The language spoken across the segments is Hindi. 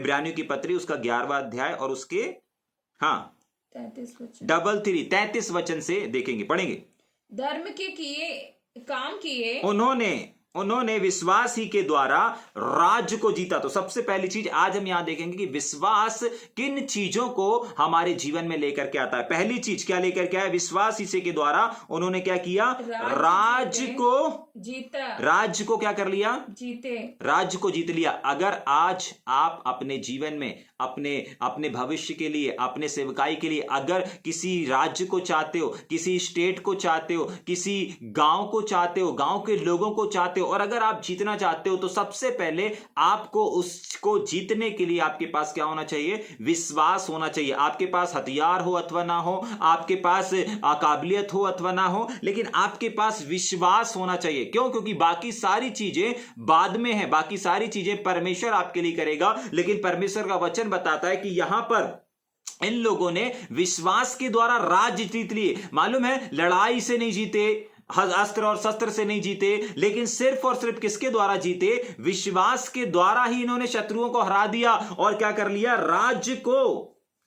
इब्रानियों की पत्री उसका 11वां अध्याय और उसके 33 वचन से देखेंगे, पढ़ेंगे। धर्म के किए काम किए उन्होंने विश्वास ही के द्वारा राज्य को जीता। तो सबसे पहली चीज आज हम यहां देखेंगे कि विश्वास किन चीजों को हमारे जीवन में लेकर के आता है। पहली चीज क्या लेकर के आया? विश्वास इसी के द्वारा उन्होंने क्या किया? राज्य को क्या कर लिया? जीते, राज्य को जीत लिया। अगर आज आप अपने जीवन में अपने भविष्य के लिए, अपने सेवकाई के लिए अगर किसी राज्य को चाहते हो, किसी स्टेट को चाहते हो, किसी गांव को चाहते हो, गांव के लोगों को चाहते हो, और अगर आप जीतना चाहते हो तो सबसे पहले आपको उसको जीतने के लिए आपके पास क्या होना चाहिए? विश्वास होना चाहिए। आपके पास हथियार हो अथवा ना हो, आपके पास काबिलियत हो अथवा ना हो, लेकिन आपके पास विश्वास होना चाहिए। क्यों? क्योंकि बाकी सारी चीजें बाद में है, बाकी सारी चीजें परमेश्वर आपके लिए करेगा। लेकिन परमेश्वर का वचन बताता है कि यहां पर इन लोगों ने विश्वास के द्वारा राज्य जीत लिए। मालूम है, लड़ाई से नहीं जीते, अस्त्र और शस्त्र से नहीं जीते, लेकिन सिर्फ और सिर्फ किसके द्वारा जीते? विश्वास के द्वारा ही इन्होंने शत्रुओं को हरा दिया और क्या कर लिया?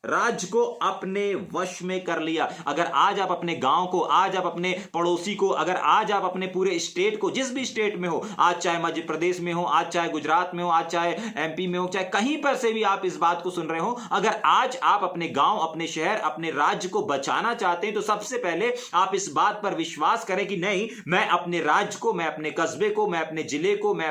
राज्य को अपने वश में कर लिया। अगर आज आप अपने गांव को, आज आप अपने पड़ोसी को, अगर आज आप अपने पूरे स्टेट को, जिस भी स्टेट में हो, आज चाहे मध्य प्रदेश में हो, आज चाहे गुजरात में हो, आज चाहे एमपी में हो, चाहे कहीं पर से भी आप इस बात को सुन रहे हो, अगर आज आप अपने गांव, अपने शहर, अपने राज्य को बचाना चाहते हैं तो सबसे पहले आप इस बात पर विश्वास करें कि नहीं, मैं अपने राज्य को, मैं अपने कस्बे को, मैं अपने जिले को, मैं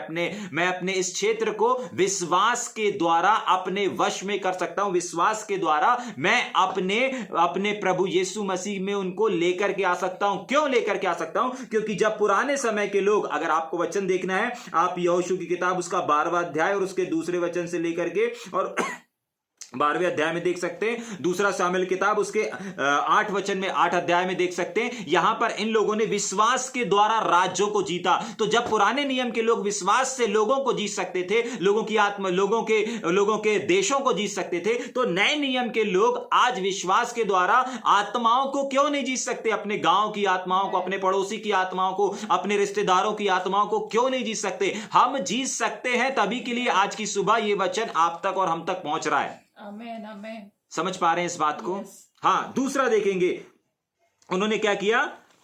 अपने इस क्षेत्र को विश्वास के द्वारा अपने वश में कर सकता हूं। विश्वास के द्वारा मैं अपने प्रभु यीशु मसीह में उनको लेकर के आ सकता हूं। क्यों लेकर के आ सकता हूं? क्योंकि जब पुराने समय के लोग, अगर आपको वचन देखना है, आप यहोशू की किताब उसका 12वां अध्याय और उसके दूसरे वचन से लेकर के और 12वें अध्याय में देख सकते हैं, दूसरा शामिल किताब उसके 8 वचन में, 8 अध्याय में देख सकते हैं। यहां पर इन लोगों ने विश्वास के द्वारा राज्यों को जीता। तो जब पुराने नियम के लोग विश्वास से लोगों को जीत सकते थे, लोगों की आत्मा, लोगों के देशों को जीत सकते थे, तो नए नियम के लोग आज विश्वास के द्वारा आत्माओं को क्यों नहीं जीत सकते? अपने गांव की आत्माओं को, अपने पड़ोसी की आत्माओं को, अपने रिश्तेदारों की आत्माओं को क्यों नहीं जीत सकते? हम जीत सकते हैं। तभी के लिए आज की सुबह यह वचन आप तक और हम तक पहुंच रहा है। आमेन, आमेन। समझ पा रहे हैं इस बात को? हाँ, दूसरा देखेंगे उन्होंने क्या किया?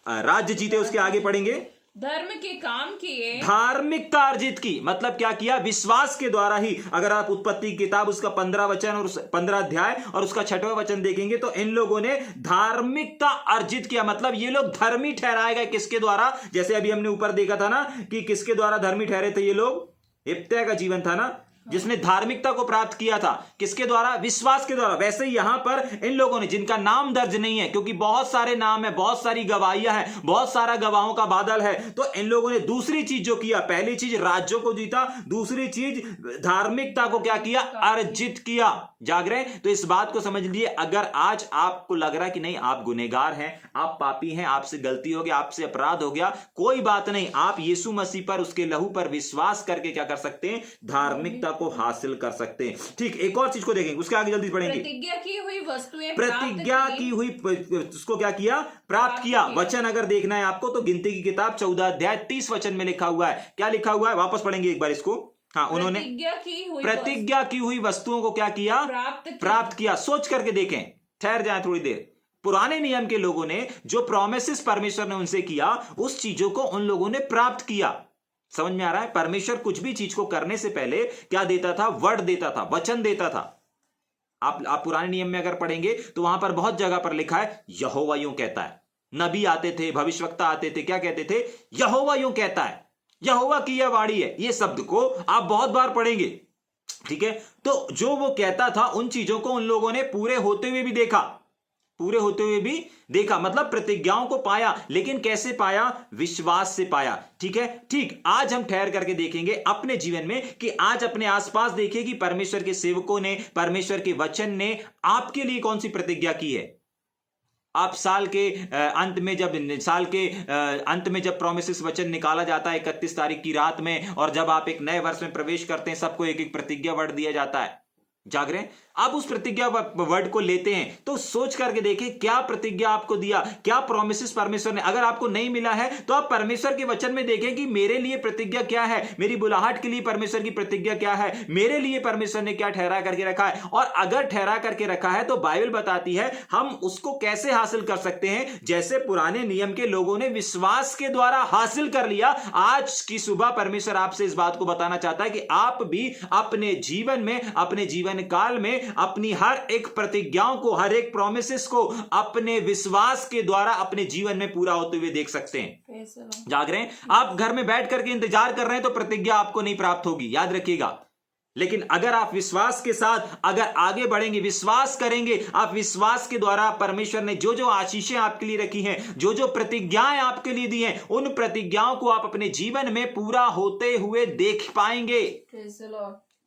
राज्य जीते। उसके आगे पढ़ेंगे, धर्म के काम किए, धार्मिकता अर्जित की। मतलब क्या किया? विश्वास के द्वारा ही। अगर आप उत्पत्ति की किताब उसका 15 वचन और 15 अध्याय और उसका 6वां वचन देखेंगे तो इन लोगों ने धार्मिकता अर्जित किया। मतलब ये लोग धर्मी ठहराए गए। किसके द्वारा? जैसे अभी हमने ऊपर देखा था ना कि किसके द्वारा धर्मी ठहरे थे ये लोग? यिप्तह का जीवन था ना, जिसने धार्मिकता को प्राप्त किया था। किसके द्वारा? विश्वास के द्वारा। वैसे ही यहां पर इन लोगों ने, जिनका नाम दर्ज नहीं है, क्योंकि बहुत सारे नाम है, बहुत सारी गवाहियां हैं, बहुत सारा गवाहों का बादल है, तो इन लोगों ने दूसरी चीज जो किया, पहली चीज राज्यों को जीता, दूसरी चीज धार्मिकता को क्या किया? अर्जित किया। जाग रहे? तो इस बात को समझ लीजिए। अगर आज आपको लग रहा है कि नहीं, आप गुनहगार हैं, आप पापी हैं, आपसे गलती हो गया, आपसे अपराध हो गया, कोई बात नहीं। आप यीशु मसीह पर, उसके लहू पर विश्वास करके क्या कर सकते हैं? धार्मिकता को हासिल कर सकते हैं। ठीक, एक और चीज को देखेंगे, उसके आगे जल्दी पढ़ेंगे। प्रतिज्ञा की हुई वस्तुएं, प्रतिज्ञा की हुई, उसको क्या किया? प्राप्त किया। वचन अगर देखना है आपको तो गिनती की किताब 14 अध्याय 30 वचन में लिखा हुआ है। क्या लिखा हुआ है? वापस पढ़ेंगे एक बार इसको। हाँ, उन्होंने प्रतिज्ञा की हुई वस्तुओं को क्या किया? प्राप्त किया। सोच करके देखें, ठहर जाए थोड़ी देर। पुराने नियम के लोगों ने जो प्रोमिसेस परमेश्वर ने उनसे किया, उस चीजों को उन लोगों ने प्राप्त किया। समझ में आ रहा है? परमेश्वर कुछ भी चीज को करने से पहले क्या देता था? वर्ड देता था, वचन देता था। आप पुराने नियम में अगर पढ़ेंगे तो वहां पर बहुत जगह पर लिखा है यहोवा यूं कहता है। नबी आते थे, भविष्यवक्ता आते थे, क्या कहते थे? यहोवा यूं कहता है, यहोवा की यह वाणी है। ये शब्द को आप बहुत बार पढ़ेंगे। ठीक है? तो जो वो कहता था, उन चीजों को उन लोगों ने पूरे होते हुए भी देखा, मतलब प्रतिज्ञाओं को पाया। लेकिन कैसे पाया? विश्वास से पाया। ठीक है? ठीक, आज हम ठहर करके देखेंगे अपने जीवन में कि आज अपने आसपास देखिए कि परमेश्वर के सेवकों ने, परमेश्वर के वचन ने आपके लिए कौन सी प्रतिज्ञा की है। आप साल के अंत में जब प्रोमिसेस वचन निकाला जाता है 31 तारीख की रात में, और जब आप एक नए वर्ष में प्रवेश करते हैं, सबको एक एक प्रतिज्ञा वर्ड दिया जाता है। जाग रहे हैं? अब उस प्रतिज्ञा वर्ड को लेते हैं तो सोच करके देखें क्या प्रतिज्ञा आपको दिया, क्या प्रोमिसेस परमेश्वर ने। अगर आपको नहीं मिला है तो आप परमेश्वर के वचन में देखें कि मेरे लिए प्रतिज्ञा क्या है, मेरी बुलाहट के लिए परमेश्वर की प्रतिज्ञा क्या है, मेरे लिए परमेश्वर ने क्या ठहरा करके रखा है। और अगर ठहरा करके रखा है तो बाइबल बताती है हम उसको कैसे हासिल कर सकते हैं, जैसे पुराने नियम के लोगों ने विश्वास के द्वारा हासिल कर लिया। आज की सुबह परमेश्वर आपसे इस बात को बताना चाहता है कि आप भी अपने जीवन में, अपने जीवन काल में अपनी हर एक प्रतिज्ञाओं को, हर एक प्रोमिसेस को अपने विश्वास के द्वारा अपने जीवन में पूरा होते हुए देख सकते हैं। जाग रहे हैं आप, घर में बैठ करके इंतजार कर रहे हैं तो प्रतिज्ञा आपको नहीं प्राप्त होगी, याद रखिएगा। लेकिन अगर आप विश्वास के साथ अगर आगे बढ़ेंगे, विश्वास करेंगे, आप विश्वास के द्वारा परमेश्वर ने जो जो आशीषें आपके लिए रखी हैं, जो जो प्रतिज्ञाएं आपके लिए दी हैं, उन प्रतिज्ञाओं को आप अपने जीवन में पूरा होते हुए देख पाएंगे।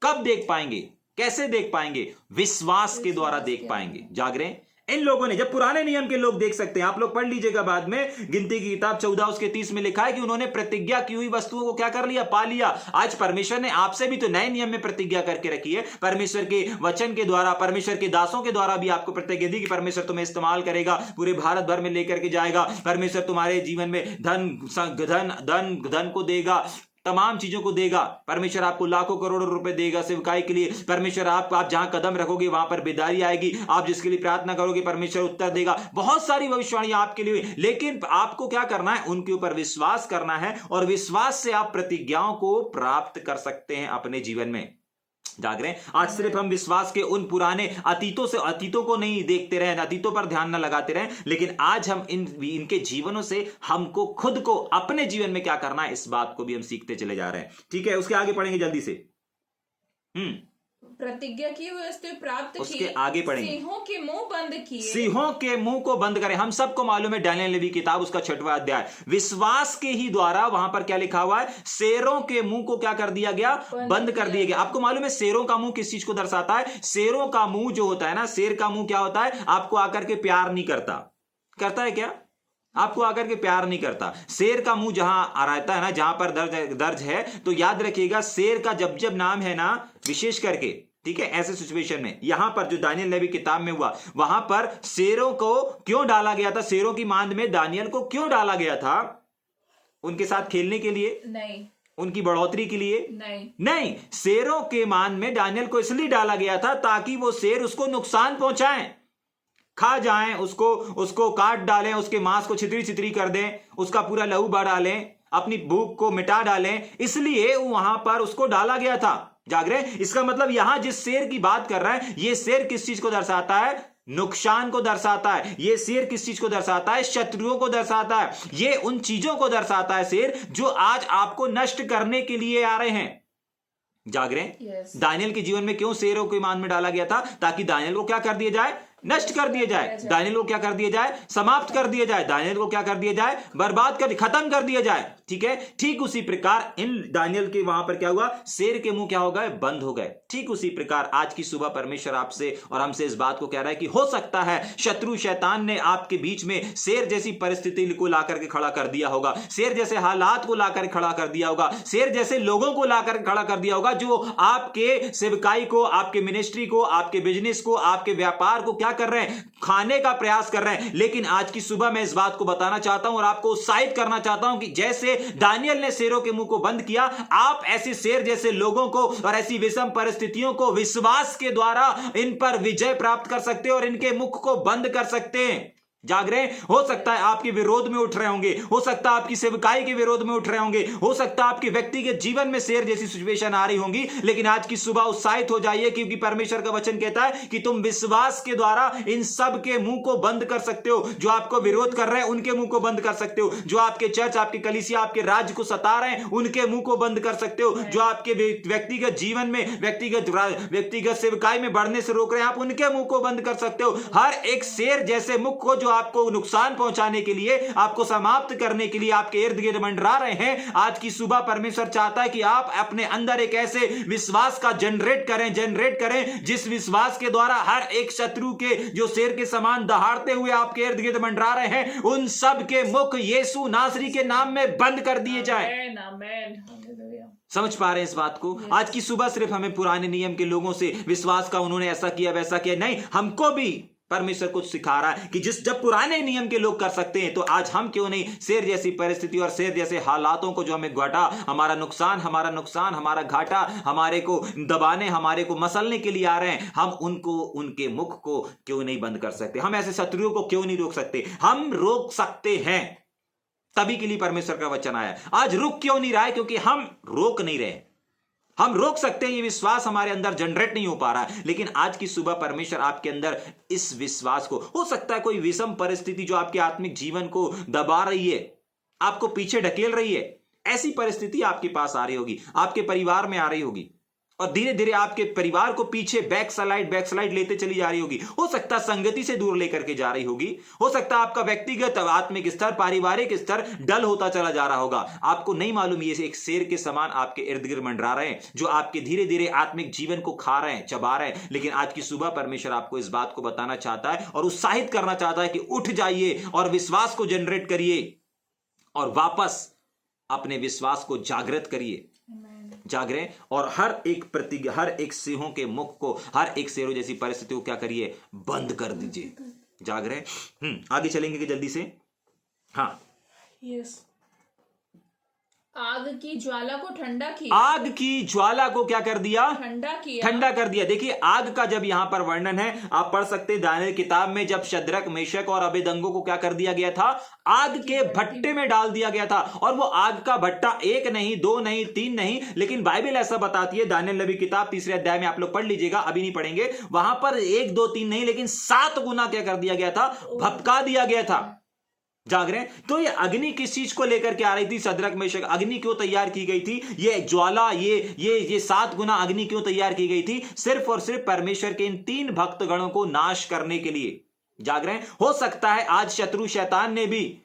कब देख पाएंगे, कैसे देख पाएंगे? विश्वास के द्वारा देख पाएंगे। जाग रहे हैं इन लोगों ने, जब पुराने नियम के लोग देख सकते हैं, आप लोग पढ़ लीजिएगा बाद में, गिनती की किताब 14 उसके 30 में लिखा है कि उन्होंने प्रतिज्ञा की हुई वस्तुओं को क्या कर लिया, पा लिया। आज परमेश्वर ने आपसे भी तो नए नियम में प्रतिज्ञा करके रखी है, परमेश्वर के वचन के द्वारा, परमेश्वर के दासों के द्वारा भी आपको प्रतिज्ञा दी कि परमेश्वर तुम्हें इस्तेमाल करेगा, पूरे भारत भर में लेकर के जाएगा, परमेश्वर तुम्हारे जीवन में धन को देगा, तमाम चीजों को देगा, परमेश्वर आपको लाखों करोड़ों रुपए देगा सेवकाई के लिए, परमेश्वर आप जहां कदम रखोगे वहां पर बेदारी आएगी, आप जिसके लिए प्रार्थना करोगे परमेश्वर उत्तर देगा। बहुत सारी भविष्यवाणियां आपके लिए, लेकिन आपको क्या करना है, उनके ऊपर विश्वास करना है, और विश्वास से आप प्रतिज्ञाओं को प्राप्त कर सकते हैं अपने जीवन में। जाग रहे हैं आज सिर्फ हम विश्वास के उन पुराने अतीतों को नहीं देखते रहे, अतीतों पर ध्यान न लगाते रहे, लेकिन आज हम इनके जीवनों से हमको खुद को अपने जीवन में क्या करना है, इस बात को भी हम सीखते चले जा रहे हैं। ठीक है, उसके आगे पढ़ेंगे जल्दी से। प्रतिज्ञा की वस्तु प्राप्त की, उसके आगे पढ़ेंगे। सिंहों के मुंह बंद किए, सिंहों के मुंह को बंद करें। हम सबको मालूम है दानियेल नबी किताब उसका 6वां अध्याय, विश्वास के ही द्वारा वहां पर क्या लिखा हुआ है, शेरों के मुंह को क्या कर दिया गया, बंद कर दिया गया। आपको मालूम है शेरों का मुंह किस चीज को दर्शाता है? शेरों का मुंह जो होता है ना, शेर का मुंह क्या होता है, आपको आकर के प्यार नहीं करता। करता है क्या? आपको आकर के प्यार नहीं करता। शेर का मुंह जहां रहता है ना, जहां पर दर्ज है, तो याद रखिएगा शेर का जब नाम है ना, विशेष करके, ठीक है, ऐसे सिचुएशन में, यहां पर जो दानियेल नबी किताब में हुआ, वहां पर शेरों को क्यों डाला गया था, शेरों की मांद में दानियेल को क्यों डाला गया था? उनके साथ खेलने के लिए? नहीं। उनकी बढ़ोतरी के लिए? नहीं, शेरों के मांद में दानियेल को इसलिए डाला गया था ताकि वो शेर उसको नुकसान पहुंचाएं, खा जाएं, उसको काट डालें, उसके मांस को छितरी छितरी कर दें, उसका पूरा लहू बहा डालें, अपनी भूख को मिटा डालें, इसलिए वहां पर उसको डाला गया था। जाग रहे हैं? इसका मतलब यहां जिस शेर की बात कर रहा है, यह शेर किस चीज को दर्शाता है? नुकसान को दर्शाता है। यह शेर किस चीज को दर्शाता है? शत्रुओं को दर्शाता है। यह उन चीजों को दर्शाता है शेर जो आज आपको नष्ट करने के लिए आ रहे हैं। जाग रहे हैं? दानियेल के जीवन में क्यों शेरों के मान में डाला गया था? ताकि दानियेल को क्या कर दिया जाए? नष्ट कर दिया जाए। दानियेल को क्या कर दिया जाए? समाप्त कर दिया जाए। दानियेल को क्या कर दिया जाए? बर्बाद कर, खत्म कर दिया जाए। ठीक है, ठीक उसी प्रकार इन दानियेल के वहां पर क्या हुआ? शेर के मुंह क्या हो गए? बंद हो गए। ठीक उसी प्रकार आज की सुबह परमेश्वर आपसे और हमसे इस बात को कह रहा है कि हो सकता है शत्रु शैतान ने आपके बीच में शेर जैसी परिस्थिति को लाकर के खड़ा कर दिया होगा, शेर जैसे हालात को लाकर खड़ा कर दिया होगा, शेर जैसे लोगों को लाकर खड़ा कर दिया होगा जो आपके सेवकाई को, आपके मिनिस्ट्री को, आपके बिजनेस को, आपके व्यापार को क्या कर रहे हैं? खाने का प्रयास कर रहे हैं। लेकिन आज की सुबह मैं इस बात को बताना चाहता हूं और आपको उत्साहित करना चाहता हूं कि जैसे दानियेल ने शेरों के मुंह को बंद किया, आप ऐसे शेर जैसे लोगों को और ऐसी विषम परिस्थितियों को विश्वास के द्वारा इन पर विजय प्राप्त कर सकते हैं और इनके मुख को बंद कर सकते हैं। जाग रहे हैं? हो सकता है आपके विरोध में उठ रहे होंगे, हो सकता है आपकी सेवकाई के विरोध में उठ रहे होंगे, हो सकता है आपके व्यक्तिगत जीवन में शेर जैसी सिचुएशन आ रही होंगी, लेकिन आज की सुबह उत्साहित हो जाइए क्योंकि परमेश्वर का वचन कहता है कि तुम विश्वास के द्वारा इन सब के मुंह को बंद कर सकते हो। जो आपको विरोध कर रहे हैं उनके मुंह को बंद कर सकते हो। जो आपके चर्च, आपके कलीसिया, आपके राज्य को सता रहे हैं उनके मुंह को बंद कर सकते हो। जो आपके व्यक्तिगत जीवन में, व्यक्तिगत सेवकाई में बढ़ने से रोक रहे हैं, आप उनके मुंह को बंद कर सकते हो। हर एक शेर जैसे मुख को जो आपको नुकसान पहुंचाने के लिए, आपको समाप्त करने के लिए आपके इर्द गिर्द मंडरा रहे हैं, आज की सुबह परमेश्वर चाहता है कि आप अपने अंदर एक ऐसे विश्वास का जनरेट करें जिस विश्वास के द्वारा हर एक शत्रु के जो शेर के समान दहाड़ते हुए आपके इर्द गिर्द मंडरा रहे हैं, उन सब के मुख यीशु नासरी के नाम में बंद कर दिए जाए। समझ पा रहे हैं इस बात को? आज की सुबह सिर्फ हमें पुराने नियम के लोगों से विश्वास का उन्होंने ऐसा किया वैसा किया नहीं, हमको भी परमेश्वर कुछ सिखा रहा है कि जब पुराने नियम के लोग कर सकते हैं तो आज हम क्यों नहीं शेर जैसी परिस्थिति और शेर जैसे हालातों को जो हमें घाटा, हमारा नुकसान हमारा घाटा हमारे को दबाने, हमारे को मसलने के लिए आ रहे हैं, हम उनको, उनके मुख को क्यों नहीं बंद कर सकते? हम ऐसे शत्रुओं को क्यों नहीं रोक सकते? हम रोक सकते हैं, तभी के लिए परमेश्वर का वचन आया। आज रुक क्यों नहीं रहा है? क्योंकि हम रोक नहीं रहे। हम रोक सकते हैं, ये विश्वास हमारे अंदर जनरेट नहीं हो पा रहा है, लेकिन आज की सुबह परमेश्वर आपके अंदर इस विश्वास को, हो सकता है कोई विषम परिस्थिति जो आपके आत्मिक जीवन को दबा रही है, आपको पीछे ढकेल रही है, ऐसी परिस्थिति आपके पास आ रही होगी, आपके परिवार में आ रही होगी और धीरे धीरे आपके परिवार को पीछे बैक स्लाइड लेते चली जा रही होगी। हो सकता है संगति से दूर लेकर के जा रही होगी, हो सकता है आपका व्यक्तिगत आत्मिक स्तर, पारिवारिक स्तर डल होता चला जा रहा होगा। आपको नहीं मालूम ये एक शेर के समान आपके इर्द गिर्द मंडरा रहे हैं, जो आपके धीरे धीरे आत्मिक जीवन को खा रहे हैं, चबा रहे हैं। लेकिन आज की सुबह परमेश्वर आपको इस बात को बताना चाहता है और उत्साहित करना चाहता है कि उठ जाइए और विश्वास को जनरेट करिए और वापस अपने विश्वास को जागृत करिए, जागरें और हर एक सिंहों के मुख को, हर एक शेरों जैसी परिस्थिति को क्या करिए? बंद कर दीजिए। जागरें। आगे चलेंगे कि जल्दी से? हाँ, यस। आग की ज्वाला को ठंडा किया। आग की ज्वाला को क्या कर दिया? ठंडा किया। ठंडा कर दिया। देखिए आग का जब यहां पर वर्णन है, आप पढ़ सकते हैं दानियेल किताब में, जब शद्रक, मेशक और अबेदनगो को क्या कर दिया गया था? आग के भट्टे में डाल दिया गया था। और वो आग का भट्टा एक नहीं, दो नहीं, तीन नहीं, लेकिन बाइबल ऐसा बताती है, दानियेल नबी किताब 3 अध्याय में आप लोग पढ़ लीजिएगा, अभी नहीं पढ़ेंगे, वहां पर 1 2 3 नहीं, लेकिन 7 गुना क्या कर दिया गया था? भपका दिया गया था। जाग रहे हैं? तो ये अग्नि किस चीज को लेकर के आ रही थी? शद्रक, मेशक, अग्नि क्यों तैयार की गई थी? ये ज्वाला, ये 7 गुना अग्नि क्यों तैयार की गई थी? सिर्फ और सिर्फ परमेश्वर के इन 3 भक्तगणों को नाश करने के लिए। जाग रहे हैं? हो सकता है आज शत्रु शैतान ने भी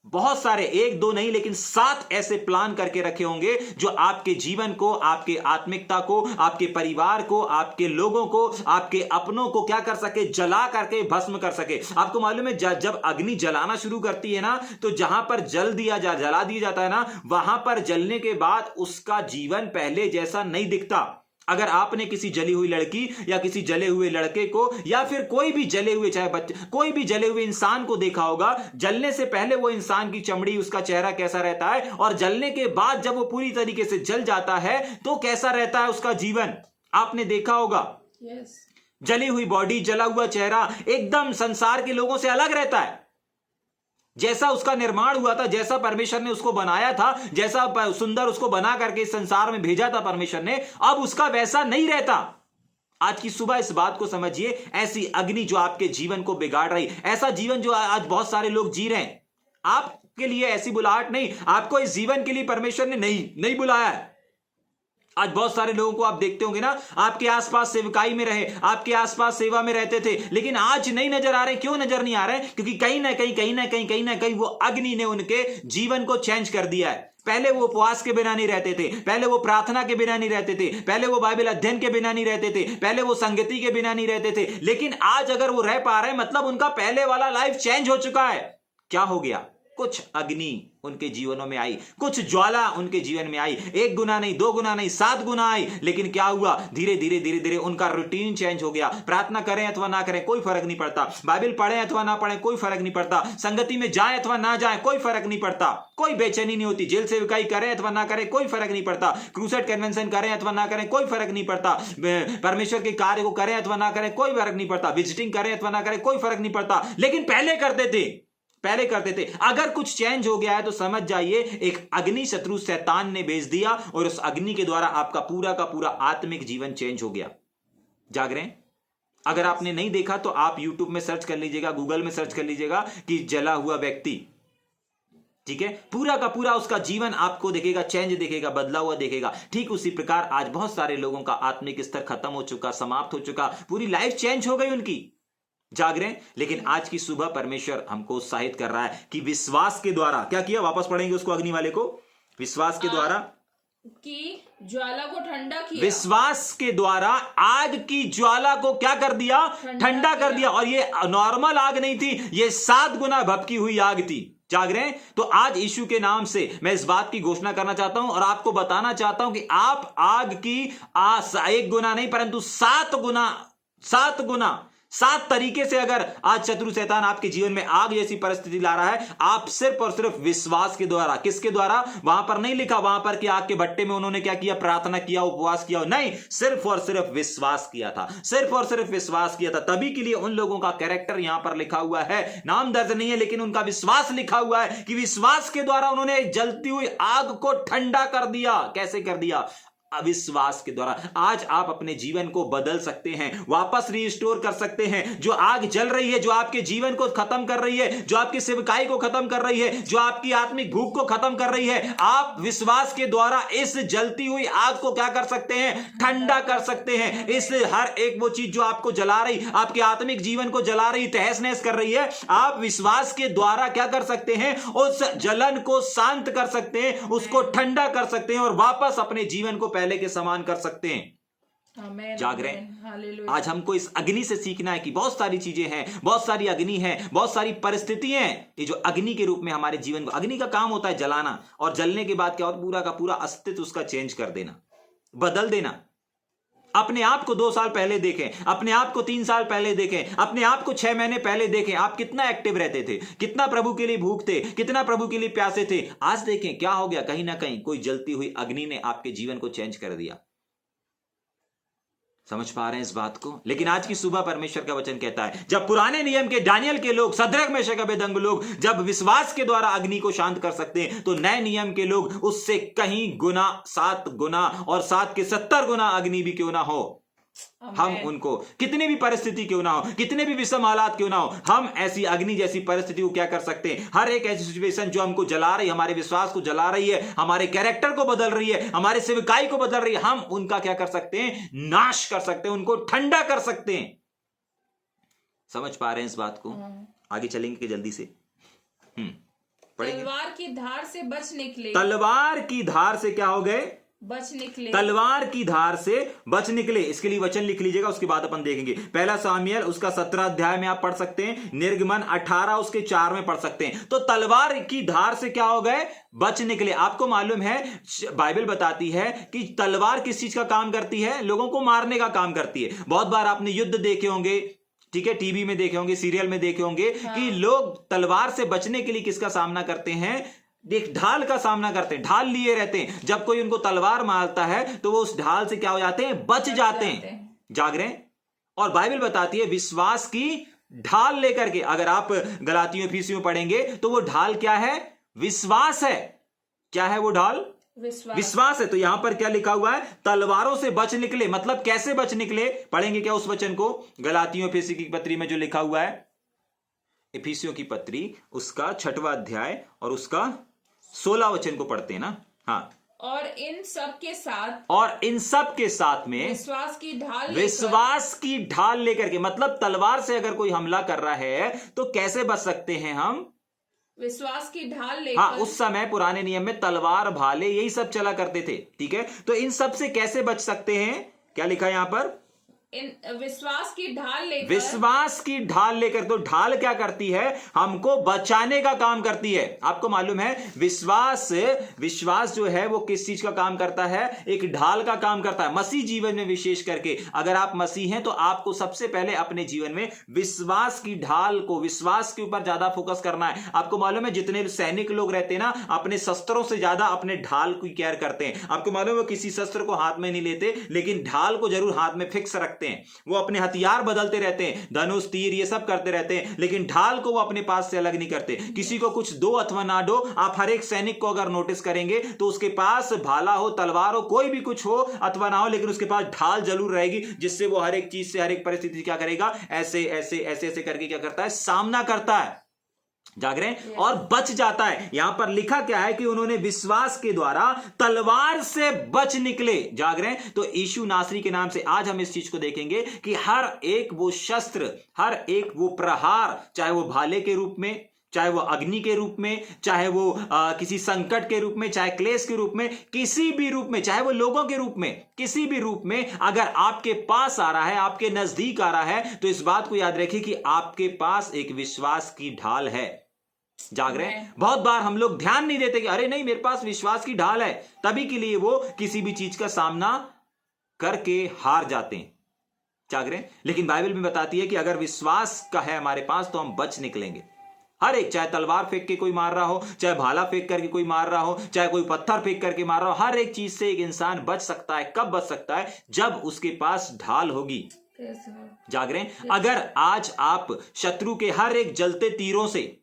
बहुत सारे, 1 2 नहीं लेकिन 7 ऐसे प्लान करके रखे होंगे जो आपके जीवन को, आपके आत्मिकता को, आपके परिवार को, आपके लोगों को, आपके अपनों को क्या कर सके? जला करके भस्म कर सके। आपको मालूम है जब अग्नि जलाना शुरू करती है ना, तो जहां पर जला दिया जाता है ना, वहां पर जलने के बाद उसका जीवन पहले जैसा नहीं दिखता। अगर आपने किसी जली हुई लड़की या किसी जले हुए लड़के को या फिर कोई भी जले हुए, चाहे बच्चे, कोई भी जले हुए इंसान को देखा होगा, जलने से पहले वो इंसान की चमड़ी, उसका चेहरा कैसा रहता है, और जलने के बाद जब वो पूरी तरीके से जल जाता है तो कैसा रहता है उसका जीवन, आपने देखा होगा। यस। जली हुई बॉडी, जला हुआ चेहरा एकदम संसार के लोगों से अलग रहता है। जैसा उसका निर्माण हुआ था, जैसा परमेश्वर ने उसको बनाया था, जैसा सुंदर उसको बना करके इस संसार में भेजा था परमेश्वर ने, अब उसका वैसा नहीं रहता। आज की सुबह इस बात को समझिए, ऐसी अग्नि जो आपके जीवन को बिगाड़ रही, ऐसा जीवन जो आज बहुत सारे लोग जी रहे हैं, आपके लिए ऐसी बुलाहट नहीं, आपको इस जीवन के लिए परमेश्वर ने नहीं बुलाया है। आज बहुत सारे लोगों को आप देखते होंगे ना, आपके आसपास सेवकाई में रहे, आपके आसपास सेवा में रहते थे, लेकिन आज नहीं नजर आ रहे। क्यों नजर नहीं आ रहे? क्योंकि कहीं ना कहीं वो अग्नि ने उनके जीवन को चेंज कर दिया है। पहले वो उपवास के बिना नहीं रहते थे, पहले वो प्रार्थना के बिना नहीं रहते थे, पहले वो बाइबल अध्ययन के बिना नहीं रहते थे, पहले वो संगति के बिना नहीं रहते थे, लेकिन आज अगर वो रह पा रहे हैं, मतलब उनका पहले वाला लाइफ चेंज हो चुका है। क्या हो गया? कुछ अग्नि उनके जीवनों में आई, कुछ ज्वाला उनके जीवन में आई। 1 गुना नहीं, 2 गुना नहीं, 7 गुना आई। लेकिन क्या हुआ? धीरे धीरे उनका रूटीन चेंज हो गया। प्रार्थना करें अथवा ना करें कोई फर्क नहीं पड़ता, बाइबल पढ़ें अथवा ना पढ़ें कोई फर्क नहीं पड़ता, संगति में जाएं अथवा ना जाएं कोई फर्क नहीं पड़ता, कोई बेचैनी नहीं होती, जेल सेवकाई करें अथवा ना करें कोई फर्क नहीं पड़ता, क्रूसेड कन्वेंशन करें अथवा ना करें कोई फर्क नहीं पड़ता, परमेश्वर के कार्य को करें अथवा ना करें कोई फर्क नहीं पड़ता, विजिटिंग करें अथवा ना करें कोई फर्क नहीं पड़ता। लेकिन पहले करते थे। अगर कुछ चेंज हो गया है तो समझ जाइए एक अग्नि शत्रु शैतान ने भेज दिया और उस अग्नि के द्वारा आपका पूरा का पूरा आत्मिक जीवन चेंज हो गया। जाग रहे हैं? अगर आपने नहीं देखा तो आप YouTube में सर्च कर लीजिएगा, गूगल में सर्च कर लीजिएगा कि जला हुआ व्यक्ति, ठीक है, पूरा का पूरा उसका जीवन आपको देखेगा, चेंज देखेगा, बदला हुआ देखेगा। ठीक उसी प्रकार आज बहुत सारे लोगों का आत्मिक स्तर खत्म हो चुका, समाप्त हो चुका, पूरी लाइफ चेंज हो गई उनकी। जाग रहे हैं? लेकिन आज की सुबह परमेश्वर हमको उत्साहित कर रहा है कि विश्वास के द्वारा क्या किया? वापस पढ़ेंगे उसको, अग्नि वाले को। विश्वास के द्वारा की ज्वाला को ठंडा किया। विश्वास के द्वारा आग की ज्वाला को क्या कर दिया? ठंडा कर दिया। और ये नॉर्मल आग नहीं थी, ये 7 गुना भभकी हुई आग थी। जाग रहे हैं? तो आज यीशु के नाम से मैं इस बात की घोषणा करना चाहता हूं और आपको बताना चाहता हूं कि आप आग की 1 गुना नहीं परंतु 7 गुना 7 तरीके से अगर आज शत्रु शैतान आपके जीवन में आग जैसी परिस्थिति ला रहा है, आप सिर्फ और सिर्फ विश्वास के द्वारा, किसके द्वारा? वहां पर नहीं लिखा वहां पर कि आग के भट्टे में उन्होंने क्या किया, प्रार्थना किया, उपवास किया, नहीं, सिर्फ और सिर्फ विश्वास किया था, सिर्फ और सिर्फ विश्वास किया था। तभी के लिए उन लोगों का कैरेक्टर यहां पर लिखा हुआ है, नाम दर्ज नहीं है लेकिन उनका विश्वास लिखा हुआ है कि विश्वास के द्वारा उन्होंने जलती हुई आग को ठंडा कर दिया। कैसे कर दिया? अविश्वास के द्वारा। आज आप अपने जीवन को बदल सकते हैं, वापस रिस्टोर कर सकते हैं। जो आग जल रही है, जो आपके जीवन को खत्म कर रही है, जो आपकी सेवकाई को खत्म कर रही है, जो आपकी आत्मिक भूख को खत्म कर रही है, आप विश्वास के द्वारा इस जलती हुई आग को क्या कर सकते हैं? ठंडा कर सकते हैं। इस हर एक वो चीज जो आपको जला रही, आपके आत्मिक जीवन को जला रही, तहस नहस कर रही है, आप विश्वास के द्वारा क्या कर सकते हैं? उस जलन को शांत कर सकते हैं, उसको ठंडा कर सकते हैं और वापस अपने जीवन को पहले के समान कर सकते हैं। जाग रहे हैं? आज हमको इस अग्नि से सीखना है कि बहुत सारी चीजें हैं, बहुत सारी अग्नि है, बहुत सारी परिस्थितियां हैं, ये जो अग्नि के रूप में हमारे जीवन को, अग्नि का काम होता है जलाना, और जलने के बाद क्या होता है? पूरा का पूरा अस्तित्व उसका चेंज कर देना, बदल देना। अपने आप को 2 साल पहले देखें, अपने आप को 3 साल पहले देखें, अपने आप को 6 महीने पहले देखें, आप कितना एक्टिव रहते थे, कितना प्रभु के लिए भूख थे, कितना प्रभु के लिए प्यासे थे। आज देखें क्या हो गया, कहीं ना कहीं कोई जलती हुई अग्नि ने आपके जीवन को चेंज कर दिया। समझ पा रहे हैं इस बात को? लेकिन आज की सुबह परमेश्वर का वचन कहता है, जब पुराने नियम के दानियेल के लोग, शद्रक मेशक अबेदनगो लोग जब विश्वास के द्वारा अग्नि को शांत कर सकते हैं, तो नए नियम के लोग उससे कहीं गुना, 7 गुना और 7 के 70 गुना अग्नि भी क्यों ना हो, हम उनको, कितने भी परिस्थिति क्यों ना हो, कितने भी विषम हालात क्यों ना हो, हम ऐसी अग्नि जैसी परिस्थिति को क्या कर सकते हैं? हर एक ऐसी सिचुएशन जो हमको जला रही, हमारे विश्वास को जला रही है, हमारे कैरेक्टर को बदल रही है, हमारे सेवकाई को बदल रही है, हम उनका क्या कर सकते हैं? नाश कर सकते हैं, उनको ठंडा कर सकते हैं। समझ पा रहे हैं इस बात को? आगे चलेंगे कि जल्दी से तलवार की धार से बच निकले। तलवार की धार से क्या हो गए? बच निकले। तलवार की धार से बच निकले। इसके लिए वचन लिख लीजिएगा, उसके बाद अपन देखेंगे। पहला सामुएल उसका 17 अध्याय में आप पढ़ सकते हैं, निर्गमन 18 उसके 4 में पढ़ सकते हैं। तो तलवार की धार से क्या हो गए? बच निकले। आपको मालूम है, बाइबल बताती है कि तलवार किस चीज का काम करती है? लोगों को मारने का काम करती है। बहुत बार आपने युद्ध देखे होंगे, ठीक है, टीवी में देखे होंगे, सीरियल में देखे होंगे, कि लोग तलवार से बचने के लिए किसका सामना करते हैं? एक ढाल का सामना करते हैं, ढाल लिए रहते हैं। जब कोई उनको तलवार मारता है तो वो उस ढाल से क्या हो जाते हैं? बच जाते हैं। जाग रहे हैं? और बाइबल बताती है विश्वास की ढाल लेकर के, अगर आप गलातियों एफिसियों पढ़ेंगे तो वो ढाल क्या है? विश्वास है। क्या है वो ढाल? विश्वास है। तो यहां पर क्या लिखा हुआ है? तलवारों से बच निकले। मतलब कैसे बच निकले? पढ़ेंगे क्या उस वचन को? गलातियों एफिसी की पत्री में जो लिखा हुआ है, एफिसियों की पत्री उसका 6वां अध्याय और उसका 16 वचन को पढ़ते हैं ना। हाँ, और इन सब के साथ में विश्वास की ढाल लेकर के, मतलब तलवार से अगर कोई हमला कर रहा है तो कैसे बच सकते हैं हम? विश्वास की ढाल लेकर। हाँ, उस समय पुराने नियम में तलवार, भाले यही सब चला करते थे, ठीक है। तो इन सब से कैसे बच सकते हैं? क्या लिखा है यहां पर? विश्वास की ढाल लेकर। विश्वास की ढाल लेकर। तो ढाल क्या करती है? हमको बचाने का काम करती है। आपको मालूम है विश्वास जो है वो किस चीज का काम करता है? एक ढाल का काम करता है। मसीह जीवन में विशेष करके, अगर आप मसीह हैं तो आपको सबसे पहले अपने जीवन में विश्वास की ढाल को, विश्वास के ऊपर ज्यादा फोकस करना है। आपको मालूम है जितने सैनिक लोग रहते हैं ना, अपने शस्त्रों से ज्यादा अपने ढाल की केयर करते हैं। आपको मालूम है किसी शस्त्र को हाथ में नहीं लेते, लेकिन ढाल को जरूर हाथ में फिक्स रखते हैं। वो अपने हथियार बदलते रहते हैं, धनुष, तीर ये सब करते रहते हैं, लेकिन ढाल को वो अपने पास से अलग नहीं करते। किसी को कुछ दो अथवा ना दो, आप हर एक सैनिक को अगर नोटिस करेंगे तो उसके पास भाला हो, तलवार हो, कोई भी कुछ हो अथवा ना हो, लेकिन उसके पास ढाल जरूर रहेगी, जिससे वो हर एक चीज से, हर एक परिस्थिति क्या करेगा? ऐसे ऐसे ऐसे ऐसे करके क्या करता है? सामना करता है। जाग रहे हैं? और बच जाता है। यहां पर लिखा क्या है कि उन्होंने विश्वास के द्वारा तलवार से बच निकले। जाग रहे हैं? तो यीशु नासरी के नाम से आज हम इस चीज को देखेंगे कि हर एक वो शस्त्र, हर एक वो प्रहार, चाहे वो भाले के रूप में, चाहे वो अग्नि के रूप में, चाहे वो किसी संकट के रूप में, चाहे क्लेश के रूप में, किसी भी रूप में, चाहे वो लोगों के रूप में, किसी भी रूप में अगर आपके पास आ रहा है, आपके नजदीक आ रहा है, तो इस बात को याद रखिए कि आपके पास एक विश्वास की ढाल है। जाग रहे हैं? बहुत बार हम लोग ध्यान नहीं देते कि अरे नहीं, मेरे पास विश्वास की ढाल है, तभी के लिए वो किसी भी चीज का सामना करके हार जाते हैं। जाग रहे हैं? लेकिन बाइबल में बताती है कि अगर विश्वास का है हमारे पास तो हम बच निकलेंगे। हर एक, चाहे तलवार फेंक के कोई मार रहा हो, चाहे भाला फेंक करके कोई मार रहा हो, चाहे कोई पत्थर फेंक करके मार रहा हो, हर एक चीज से एक इंसान बच सकता है। कब बच सकता है? जब उसके पास ढाल होगी। जाग रहे हैं? अगर आज आप शत्रु के हर एक जलते तीरों से,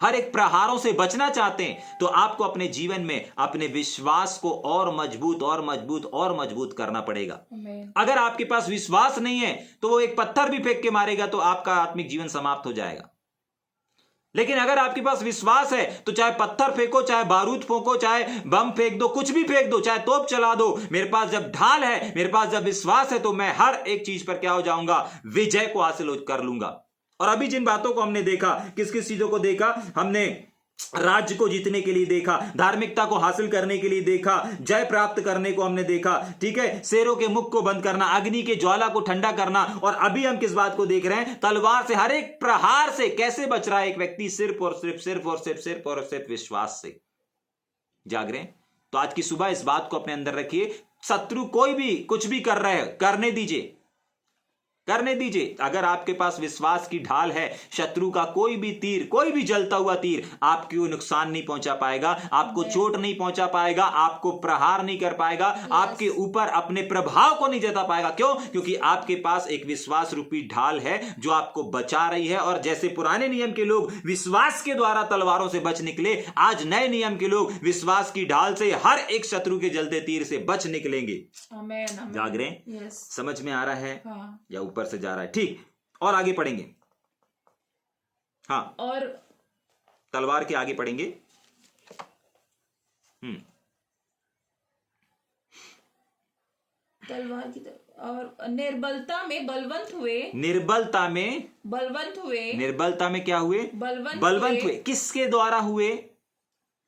हर एक प्रहारों से बचना चाहते हैं तो आपको अपने जीवन में अपने विश्वास को और मजबूत और मजबूत और मजबूत करना पड़ेगा। अगर आपके पास विश्वास नहीं है तो वो एक पत्थर भी फेंक के मारेगा तो आपका आत्मिक जीवन समाप्त हो जाएगा। लेकिन अगर आपके पास विश्वास है तो चाहे पत्थर फेंको, चाहे बारूद फेंको, चाहे बम फेंक दो, कुछ भी फेंक दो, चाहे तोप चला दो, मेरे पास जब ढाल है, मेरे पास जब विश्वास है तो मैं हर एक चीज पर क्या हो जाऊंगा? विजय को हासिल कर लूंगा। और अभी जिन बातों को हमने देखा, किस किस चीजों को देखा हमने? राज्य को जीतने के लिए देखा, धार्मिकता को हासिल करने के लिए देखा, जय प्राप्त करने को हमने देखा, ठीक है, शेरों के मुख को बंद करना, अग्नि के ज्वाला को ठंडा करना। और अभी हम किस बात को देख रहे हैं? तलवार से, हर एक प्रहार से कैसे बच रहा है एक व्यक्ति? सिर्फ और सिर्फ, सिर्फ और सिर्फ, सिर्फ और सिर्फ विश्वास से। जाग रहे हैं? तो आज की सुबह इस बात को अपने अंदर रखिए, शत्रु कोई भी कुछ भी कर रहा है, करने दीजिए, करने दीजिए। अगर आपके पास विश्वास की ढाल है, शत्रु का कोई भी तीर, कोई भी जलता हुआ तीर आपको नुकसान नहीं पहुंचा पाएगा, आपको चोट नहीं पहुंचा पाएगा, आपको प्रहार नहीं कर पाएगा, आपके ऊपर अपने प्रभाव को नहीं जता पाएगा। क्यों? क्योंकि आपके पास एक विश्वास रूपी ढाल है जो आपको बचा रही है। और जैसे पुराने नियम के लोग विश्वास के द्वारा तलवारों से बच निकले, आज नए नियम के लोग विश्वास की ढाल से हर एक शत्रु के जलते तीर से बच निकलेंगे। जाग रहे हैं? समझ में आ रहा है? या ऊपर से जा रहा है? ठीक, और आगे पढ़ेंगे। हाँ, और तलवार के आगे पढ़ेंगे। तलवार की और निर्बलता में बलवंत हुए, निर्बलता में बलवंत हुए, निर्बलता में क्या हुए? बलवंत हुए। किसके द्वारा हुए?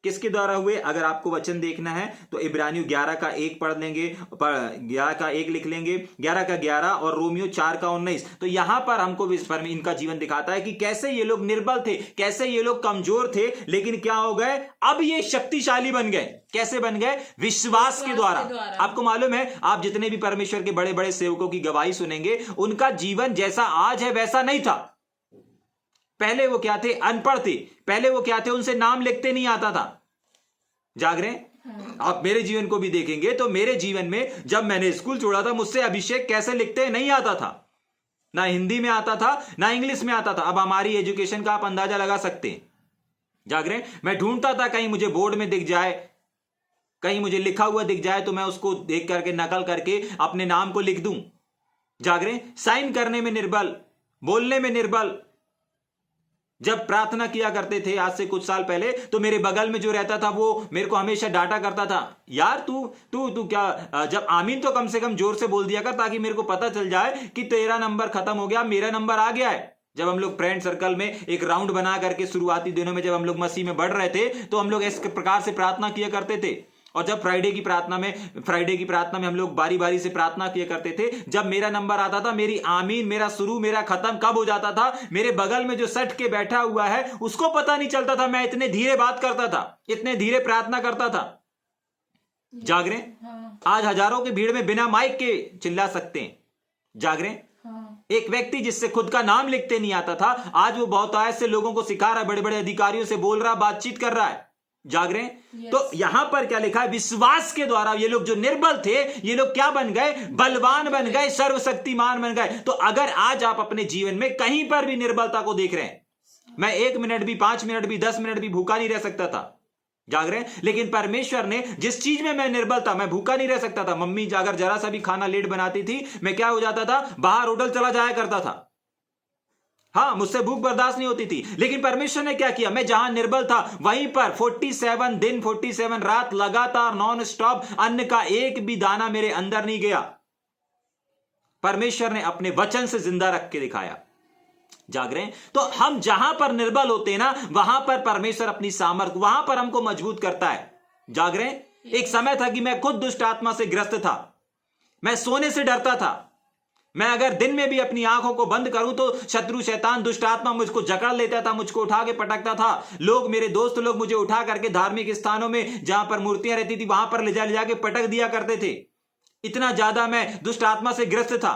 किसके द्वारा हुए? अगर आपको वचन देखना है तो इब्रानियों 11 का 1 पढ़ लेंगे, 11 का 1 लिख लेंगे, 11 का 11 और रोमियो 4 का 19। तो यहां पर हमको इनका जीवन दिखाता है कि कैसे ये लोग निर्बल थे, कैसे ये लोग कमजोर थे, लेकिन क्या हो गए? अब ये शक्तिशाली बन गए। कैसे बन गए? विश्वास के द्वारा। आपको मालूम है, आप जितने भी परमेश्वर के बड़े बड़े सेवकों की गवाही सुनेंगे, उनका जीवन जैसा आज है वैसा नहीं था। पहले वो क्या थे? अनपढ़ थे। पहले वो क्या थे? उनसे नाम लिखते नहीं आता था। जाग रहे हैं? आप मेरे जीवन को भी देखेंगे तो मेरे जीवन में जब मैंने स्कूल छोड़ा था, मुझसे अभिषेक कैसे लिखते हैं नहीं आता था। ना हिंदी में आता था, ना इंग्लिश में आता था। अब हमारी एजुकेशन का आप अंदाजा लगा सकते हैं। जाग रहे हैं? मैं ढूंढता था कहीं मुझे बोर्ड में दिख जाए, कहीं मुझे लिखा हुआ दिख जाए तो मैं उसको देख करके नकल करके अपने नाम को लिख दूं। जाग रहे हैं? साइन करने में निर्बल, बोलने में निर्बल। जब प्रार्थना किया करते थे आज से कुछ साल पहले, तो मेरे बगल में जो रहता था वो मेरे को हमेशा डांटा करता था, यार तू क्या, जब आमीन तो कम से कम जोर से बोल दिया कर ताकि मेरे को पता चल जाए कि तेरा नंबर खत्म हो गया, मेरा नंबर आ गया है। जब हम लोग फ्रेंड सर्कल में एक राउंड बना करके शुरुआती दिनों में जब हम लोग मसीह में बढ़ रहे थे तो हम लोग इस प्रकार से प्रार्थना किया करते थे। और जब फ्राइडे की प्रार्थना में हम लोग बारी बारी से प्रार्थना किया करते थे। जब मेरा नंबर आता था, मेरी आमीन, मेरा शुरू, मेरा खत्म कब हो जाता था, मेरे बगल में जो सट के बैठा हुआ है उसको पता नहीं चलता था। मैं इतने धीरे बात करता था, इतने धीरे प्रार्थना करता था। जाग रहे? आज हजारों की भीड़ में बिना माइक के चिल्ला सकते हैं। जाग रहे? एक व्यक्ति जिससे खुद का नाम लिखते नहीं आता था, आज वो बहुतायत से लोगों को सिखा रहा है, बड़े बड़े अधिकारियों से बोल रहा, बातचीत कर रहा है। जाग रहे हैं? तो यहां पर क्या लिखा है? विश्वास के द्वारा ये लोग जो निर्बल थे, ये लोग क्या बन गए? बलवान बन गए, सर्वशक्तिमान बन गए। तो अगर आज आप अपने जीवन में कहीं पर भी निर्बलता को देख रहे हैं, मैं 1 मिनट भी, 5 मिनट भी, 10 मिनट भी भूखा नहीं रह सकता था। जाग रहे हैं? लेकिन परमेश्वर ने जिस चीज में मैं निर्बल था, मैं भूखा नहीं रह सकता था। मम्मी अगर जरा सा भी खाना लेट बनाती थी, मैं क्या हो जाता था? बाहर होटल चला जाया करता था। हाँ, मुझसे भूख बर्दाश्त नहीं होती थी। लेकिन परमेश्वर ने क्या किया? मैं जहां निर्बल था वहीं पर 47 दिन 47 रात लगातार नॉन स्टॉप अन्न का एक भी दाना मेरे अंदर नहीं गया। परमेश्वर ने अपने वचन से जिंदा रख के दिखाया। जाग रहे हैं? तो हम जहां पर निर्बल होते हैं ना, वहां पर परमेश्वर अपनी सामर्थ्य, वहां पर हमको मजबूत करता है। जाग रहे हैं? एक समय था कि मैं खुद दुष्ट आत्मा से ग्रस्त था। मैं सोने से डरता था, मैं अगर दिन में भी अपनी आंखों को बंद करूं तो शत्रु शैतान दुष्ट आत्मा मुझको जकड़ लेता था, मुझको उठा के पटकता था। लोग, मेरे दोस्त लोग मुझे उठा करके धार्मिक स्थानों में जहां पर मूर्तियां रहती थी वहां पर ले जा के पटक दिया करते थे। इतना ज्यादा मैं दुष्ट आत्मा से ग्रस्त था।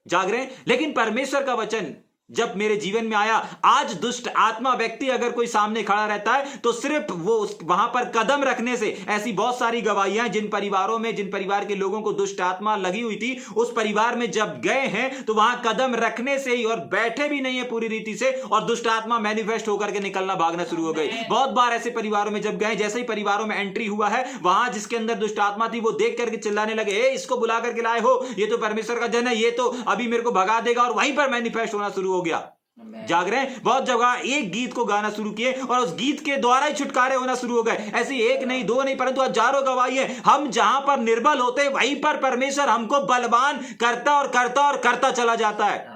जाग रहे हैं? लेकिन परमेश्वर का वचन जब मेरे जीवन में आया, आज दुष्ट आत्मा व्यक्ति अगर कोई सामने खड़ा रहता है तो सिर्फ वो वहां पर कदम रखने से, ऐसी बहुत सारी गवाहियां जिन परिवारों में, जिन परिवार के लोगों को दुष्ट आत्मा लगी हुई थी, उस परिवार में जब गए हैं तो वहां कदम रखने से ही, और बैठे भी नहीं है पूरी रीति से, और दुष्ट आत्मा मैनिफेस्ट होकर के निकलना भागना शुरू हो गई। बहुत बार ऐसे परिवारों में जब गए, जैसे ही परिवारों में एंट्री हुआ है, वहां जिसके अंदर दुष्ट आत्मा थी वो देख करके चिल्लाने लगे, इसको बुला करके लाए हो, ये तो परमेश्वर का जन है, ये तो अभी मेरे को भगा देगा, और वहीं पर मैनिफेस्ट होना शुरू हो गया। जाग रहे हैं? बहुत जगह एक गीत को गाना शुरू किए और उस गीत के द्वारा ही छुटकारे होना शुरू हो गए। ऐसी एक नहीं, दो नहीं, परंतु हजारों गवाही है। हम जहां पर निर्बल होते वहीं पर परमेश्वर हमको बलवान करता और करता और करता चला जाता है।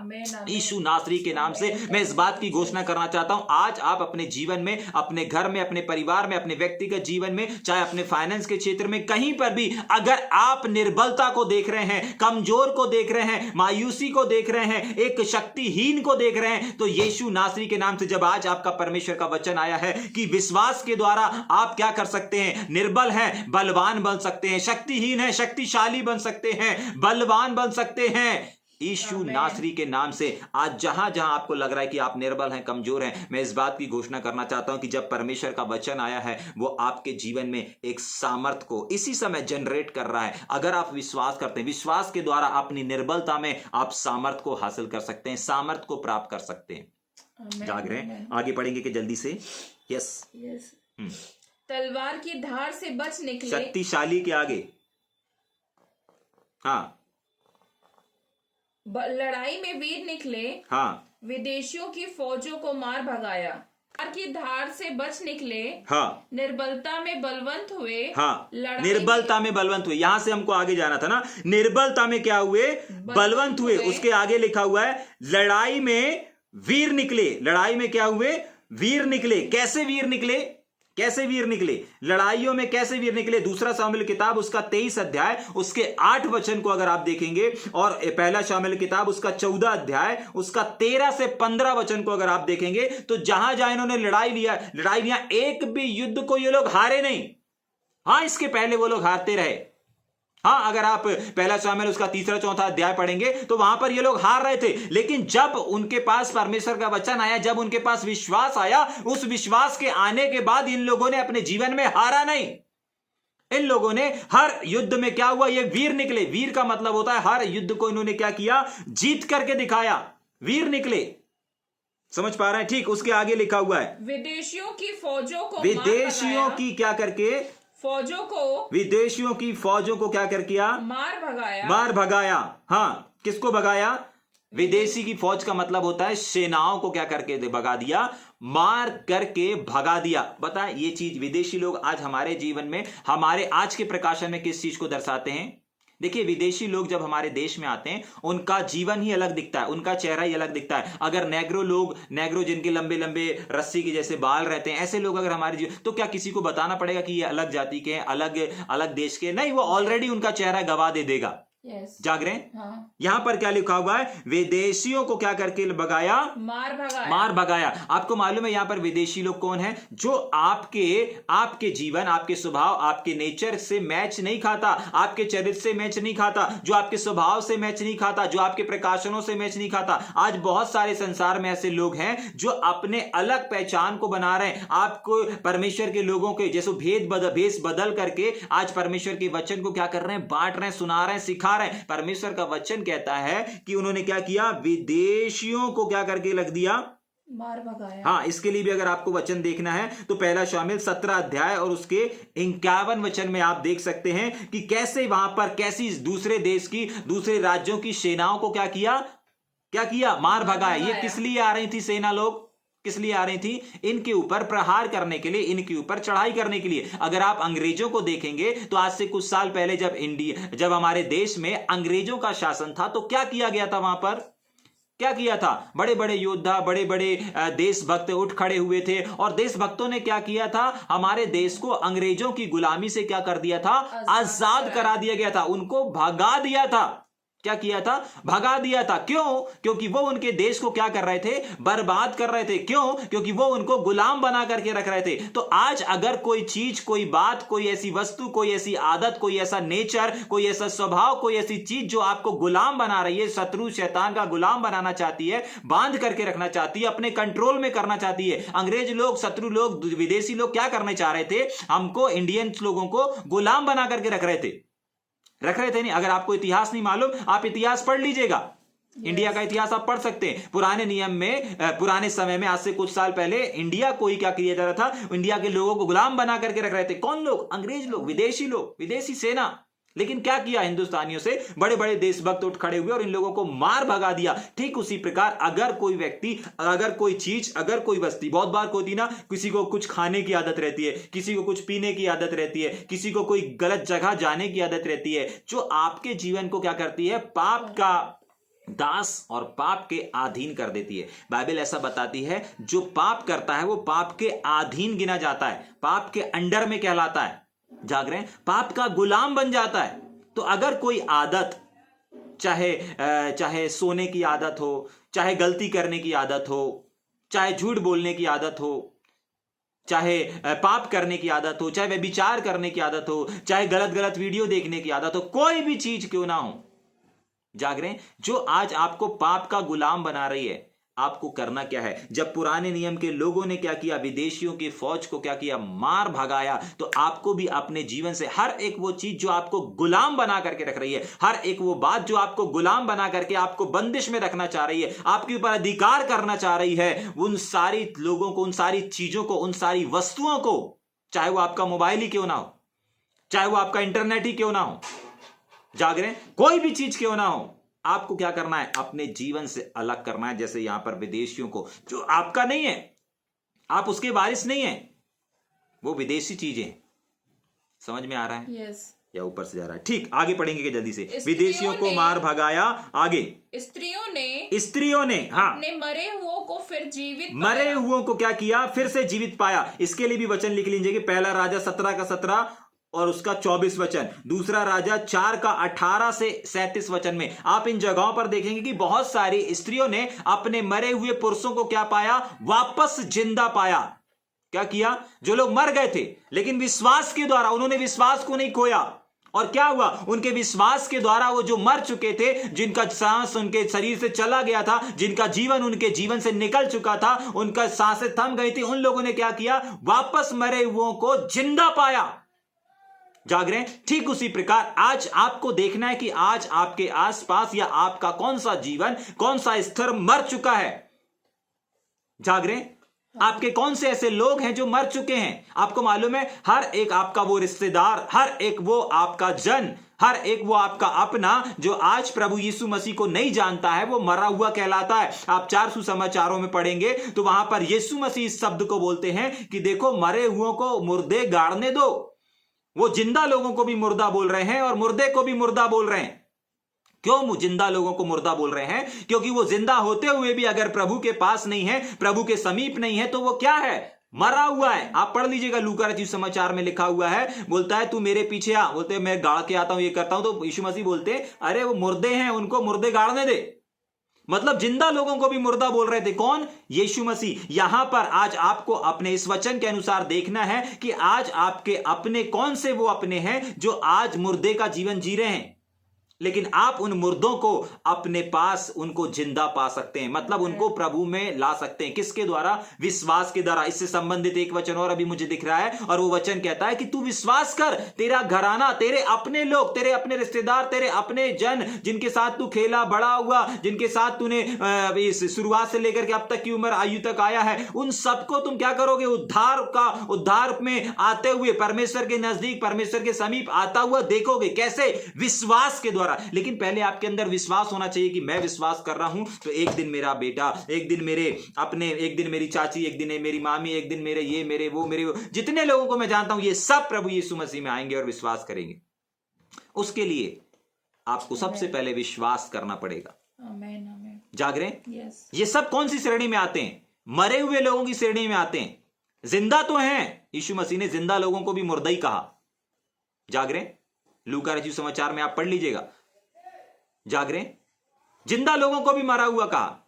यीशु नासरी के नाम से मैं इस बात की घोषणा करना चाहता हूं, आज आप अपने जीवन में, अपने घर में, अपने परिवार में, अपने व्यक्तिगत जीवन में, चाहे अपने फाइनेंस के क्षेत्र में, कहीं पर भी अगर आप निर्बलता को देख रहे हैं, कमजोर को देख रहे हैं, मायूसी को देख रहे हैं, एक शक्तिहीन को देख रहे हैं, तो यीशु नासरी के नाम से जब आज आपका परमेश्वर का वचन आया है कि विश्वास के द्वारा आप क्या कर सकते हैं, निर्बल हैं बलवान बन सकते हैं, शक्तिहीन है शक्तिशाली बन सकते हैं, बलवान बन सकते हैं। यीशु नासरी के नाम से आज जहां जहां आपको लग रहा है कि आप निर्बल हैं, कमजोर हैं, मैं इस बात की घोषणा करना चाहता हूं कि जब परमेश्वर का वचन आया है वो आपके जीवन में एक सामर्थ को इसी समय जनरेट कर रहा है। अगर आप विश्वास करते हैं, विश्वास के द्वारा अपनी निर्बलता में आप सामर्थ को हासिल कर सकते हैं, सामर्थ को प्राप्त कर सकते हैं। जाग रहे हैं? आगे पढ़ेंगे कि जल्दी से? यस। तलवार की धार से बच निकले, शक्तिशाली के आगे, हाँ, लड़ाई में वीर निकले, हाँ, विदेशियों की फौजों को मार भगाया, तलवार की धार से बच निकले, हाँ, निर्बलता में बलवंत हुए, हाँ, निर्बलता में बलवंत हुए। यहां से हमको आगे जाना था ना, निर्बलता में क्या हुए? बलवंत हुए। उसके आगे लिखा हुआ है लड़ाई में वीर निकले। लड़ाई में क्या हुए? वीर निकले। कैसे वीर निकले? कैसे वीर निकले? लड़ाइयों में कैसे वीर निकले? दूसरा शामिल किताब उसका 23 अध्याय उसके 8 वचन को अगर आप देखेंगे, और पहला शामिल किताब उसका 14 अध्याय उसका 13 से 15 वचन को अगर आप देखेंगे, तो जहां जहां इन्होंने लड़ाई लिया, एक भी युद्ध को ये लोग हारे नहीं। हाँ, इसके पहले वो लोग हारते रहे। हाँ, अगर आप पहला शामिल उसका तीसरा चौथा अध्याय पढ़ेंगे तो वहां पर ये लोग हार रहे थे, लेकिन जब उनके पास परमेश्वर का वचन आया, जब उनके पास विश्वास आया, उस विश्वास के आने के बाद इन लोगों ने अपने जीवन में हारा नहीं। इन लोगों ने हर युद्ध में क्या हुआ? ये वीर निकले। वीर का मतलब होता है हर युद्ध को इन्होंने क्या किया? जीत करके दिखाया। वीर निकले। समझ पा रहे हैं? ठीक। उसके आगे लिखा हुआ है विदेशियों की फौजों को, विदेशियों की क्या करके? फौजों को, विदेशियों की फौजों को क्या कर किया? मार भगाया। मार भगाया। हाँ, किसको भगाया? विदेशी की फौज का मतलब होता है सेनाओं को क्या करके भगा दिया? मार करके भगा दिया। बताएं, ये चीज विदेशी लोग आज हमारे जीवन में, हमारे आज के प्रकाशन में किस चीज को दर्शाते हैं? देखिए, विदेशी लोग जब हमारे देश में आते हैं उनका जीवन ही अलग दिखता है, उनका चेहरा ही अलग दिखता है। अगर नेग्रो जिनके लंबे लंबे रस्सी के जैसे बाल रहते हैं, ऐसे लोग अगर हमारे जीवन, तो क्या किसी को बताना पड़ेगा कि ये अलग जाति के हैं, अलग अलग देश के? नहीं, वो ऑलरेडी उनका चेहरा गवाह दे देगा। जाग रहे हैं? हाँ। यहां पर क्या लिखा हुआ है? विदेशियों को क्या करके भगाया? मार भगाया। मार भगाया। आपको मालूम है यहां पर विदेशी लोग कौन है? जो आपके जीवन, आपके स्वभाव, आपके नेचर से मैच नहीं खाता, आपके चरित्र से मैच नहीं खाता, जो आपके स्वभाव से मैच नहीं खाता, जो आपके प्रकाशनों से मैच नहीं खाता। आज बहुत सारे संसार में ऐसे लोग हैं जो अपने अलग पहचान को बना रहे हैं। आपको परमेश्वर के लोगों के जैसे भेष बदल करके आज परमेश्वर के वचन को क्या कर रहे हैं? बांट रहे हैं, सुना रहे हैं, सिखा रहे हैं। परमेश्वर का वचन कहता है कि उन्होंने क्या किया? विदेशियों को क्या करके लग दिया? मार भगाया। हाँ, इसके लिए भी अगर आपको वचन देखना है तो पहला शामिल 17 अध्याय और उसके 51 वचन में आप देख सकते हैं कि कैसे वहां पर कैसी दूसरे देश की, दूसरे राज्यों की सेनाओं को क्या किया? मार भगाया। ये किस लिए आ रही थी सेना? लोग किस लिए आ रही थी? इनके ऊपर प्रहार करने के लिए, इनके ऊपर चढ़ाई करने के लिए। अगर आप अंग्रेजों को देखेंगे तो आज से कुछ साल पहले जब हमारे देश में अंग्रेजों का शासन था तो क्या किया गया था? वहां पर क्या किया था? बड़े बड़े योद्धा, बड़े बड़े देशभक्त उठ खड़े हुए थे, और देशभक्तों ने क्या किया था? हमारे देश को अंग्रेजों की गुलामी से क्या कर दिया था? आजाद करा दिया गया था, उनको भगा दिया था। क्या किया था? भगा दिया था। क्यों? क्योंकि वो उनके देश को क्या कर रहे थे? बर्बाद कर रहे थे। क्यों? क्योंकि वो उनको गुलाम बना करके रख रहे थे। तो आज अगर कोई चीज, कोई बात, कोई ऐसी वस्तु, कोई ऐसी आदत, कोई ऐसा नेचर, कोई ऐसा स्वभाव, कोई ऐसी चीज जो आपको गुलाम बना रही है, शत्रु शैतान का गुलाम बनाना चाहती है, बांध करके रखना चाहती है, अपने कंट्रोल में करना चाहती है। अंग्रेज लोग, शत्रु लोग, विदेशी लोग क्या करने चाह रहे थे? हमको, इंडियन लोगों को गुलाम बना करके रख रहे थे नहीं। अगर आपको इतिहास नहीं मालूम, आप इतिहास पढ़ लीजिएगा। इंडिया का इतिहास आप पढ़ सकते हैं। पुराने नियम में, पुराने समय में, आज से कुछ साल पहले इंडिया को ही क्या किया जा रहा था? इंडिया के लोगों को गुलाम बना करके रख रहे थे। कौन लोग? अंग्रेज लोग, विदेशी लोग, विदेशी सेना। लेकिन क्या किया हिंदुस्तानियों से? बड़े बड़े देशभक्त उठ खड़े हुए और इन लोगों को मार भगा दिया। ठीक उसी प्रकार अगर कोई व्यक्ति, अगर कोई चीज, अगर कोई वस्तु, बहुत बार होती ना, किसी को कुछ खाने की आदत रहती है, किसी को कुछ पीने की आदत रहती है, किसी को कोई गलत जगह जाने की आदत रहती है, जो आपके जीवन को क्या करती है? पाप का दास और पाप के अधीन कर देती है। बाइबल ऐसा बताती है, जो पाप करता है वो पाप के अधीन गिना जाता है, पाप के अंडर में कहलाता है। जाग रहे हैं? पाप का गुलाम बन जाता है। तो अगर कोई आदत, चाहे सोने की आदत हो, चाहे गलती करने की आदत हो, चाहे झूठ बोलने की आदत हो, चाहे पाप करने की आदत हो, चाहे व्यभिचार करने की आदत हो, चाहे गलत गलत वीडियो देखने की आदत हो, कोई भी चीज क्यों ना हो, जाग रहे हैं, जो आज आपको पाप का गुलाम बना रही है, आपको करना क्या है? जब पुराने नियम के लोगों ने क्या किया? विदेशियों की फौज को क्या किया? मार भगाया। तो आपको भी अपने जीवन से हर एक वो चीज जो आपको गुलाम बना करके रख रही है, हर एक वो बात जो आपको गुलाम बना करके आपको बंदिश में रखना चाह रही है, आपके ऊपर अधिकार करना चाह रही है, उन सारी लोगों को, उन सारी चीजों को, उन सारी वस्तुओं को, चाहे वो आपका मोबाइल ही क्यों ना हो, चाहे वो आपका इंटरनेट ही क्यों ना हो, जाग रहे हैं, कोई भी चीज क्यों ना हो, आपको क्या करना है? अपने जीवन से अलग करना है। जैसे यहां पर विदेशियों को, जो आपका नहीं है, आप उसके वारिस नहीं है, वो विदेशी चीजें। समझ में आ रहा है? यस। या ऊपर से जा रहा है? ठीक, आगे पढ़ेंगे कि जल्दी से। विदेशियों को मार भगाया। आगे स्त्रियों ने हाँ, अपने मरे हुओं को फिर जीवित, मरे हुओं को क्या किया? फिर से जीवित पाया। इसके लिए भी वचन लिख लीजिए कि पहला राजा 17 का 17 और उसका 24 वचन, दूसरा राजा 4 का 18 से 37 वचन में आप इन जगहों पर देखेंगे कि बहुत सारी स्त्रियों ने अपने मरे हुए पुरुषों को क्या पाया? वापस जिंदा पाया। क्या किया? जो लोग मर गए थे, लेकिन विश्वास के द्वारा, उन्होंने विश्वास को नहीं खोया। और क्या हुआ? उनके विश्वास के द्वारा वो जो मर चुके थे, जिनका सांस उनके शरीर से चला गया था, जिनका जीवन उनके जीवन से निकल चुका था, उनका सांसें थम गई थी, उन लोगों ने क्या किया? वापस मरे हुओं को जिंदा पाया। जाग रहे हैं? ठीक उसी प्रकार आज आपको देखना है कि आज आपके आसपास या आपका कौन सा जीवन, कौन सा स्तर मर चुका है। जाग रहे हैं? आपके कौन से ऐसे लोग हैं जो मर चुके हैं? आपको मालूम है, हर एक आपका वो रिश्तेदार, हर एक वो आपका जन, हर एक वो आपका अपना जो आज प्रभु यीशु मसीह को नहीं जानता है, वो मरा हुआ कहलाता है। आप 4 सुसमाचारों में पढ़ेंगे तो वहां पर यीशु मसीह इस शब्द को बोलते हैं कि देखो, मरे हुओं को मुर्दे गाड़ने दो। वो जिंदा लोगों को भी मुर्दा बोल रहे हैं और मुर्दे को भी मुर्दा बोल रहे हैं। क्यों जिंदा लोगों को मुर्दा बोल रहे हैं? क्योंकि वो जिंदा होते हुए भी अगर प्रभु के पास नहीं है, प्रभु के समीप नहीं है, तो वो क्या है? मरा हुआ है। आप पढ़ लीजिएगा, लूका रचित समाचार में लिखा हुआ है, बोलता है तू मेरे पीछे आ, बोलते हैं मैं गाड़ के आता हूं, ये करता हूं। तो यीशु मसीह बोलते हैं अरे वो मुर्दे हैं, उनको मुर्दे गाड़ने दे। मतलब जिंदा लोगों को भी मुर्दा बोल रहे थे। कौन? यीशु मसीह। यहां पर आज आपको अपने इस वचन के अनुसार देखना है कि आज आपके अपने कौन से वो अपने हैं जो आज मुर्दे का जीवन जी रहे हैं, लेकिन आप उन मुर्दों को अपने पास, उनको जिंदा पा सकते हैं। मतलब उनको प्रभु में ला सकते हैं। किसके द्वारा? विश्वास के द्वारा। इससे संबंधित एक वचन और अभी मुझे दिख रहा है, और वो वचन कहता है कि तू विश्वास कर, तेरा घराना, तेरे अपने लोग, तेरे अपने रिश्तेदार, तेरे अपने जन, जिनके साथ तू खेला बड़ा हुआ, जिनके साथ तूने इस शुरुआत से लेकर के अब तक की उम्र आयु तक आया है, उन सबको तुम क्या करोगे? उद्धार में आते हुए, परमेश्वर के नजदीक, परमेश्वर के समीप आता हुआ देखोगे। कैसे? विश्वास के द्वारा। लेकिन पहले आपके अंदर विश्वास होना चाहिए कि मैं विश्वास कर रहा हूं तो एक दिन मेरा बेटा, एक दिन मेरे अपने, एक दिन मेरी चाची, एक दिन मेरी मामी, एक दिन मेरे ये, मेरे वो, जितने लोगों को मैं जानता हूं, ये सब प्रभु यीशु मसीह में आएंगे और विश्वास करेंगे। उसके लिए आपको सबसे पहले विश्वास करना पड़ेगा। आमीन, आमीन। जाग रहे हैं? यस। ये सब कौन सी श्रेणी में आते हैं? मरे हुए लोगों की श्रेणी में आते हैं। जिंदा तो हैं, यीशु मसीह ने जिंदा लोगों को भी मुर्दा ही कहा। जाग रहे हैं? लूका रचित समाचार में आप पढ़ लीजिएगा। जाग रहे हैं? जिंदा लोगों को भी मरा हुआ कहा।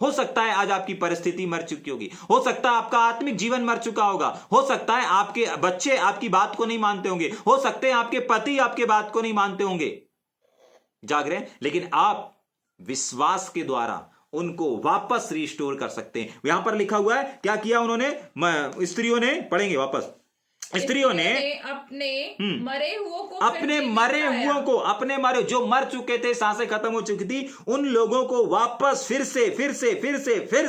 हो सकता है आज आपकी परिस्थिति मर चुकी होगी, हो सकता है आपका आत्मिक जीवन मर चुका होगा, हो सकता है आपके बच्चे आपकी बात को नहीं मानते होंगे, हो सकते हैं आपके पति आपके बात को नहीं मानते होंगे। जाग रहे हैं? लेकिन आप विश्वास के द्वारा उनको वापस रिस्टोर कर सकते हैं। यहां पर लिखा हुआ है क्या किया उन्होंने, स्त्रियों ने, पढ़ेंगे वापस, स्त्रियों ने अपने मरे हुओं को अपने मरे हुओं को, अपने मरे जो मर चुके थे, सांसें खत्म हो चुकी थी, उन लोगों को वापस फिर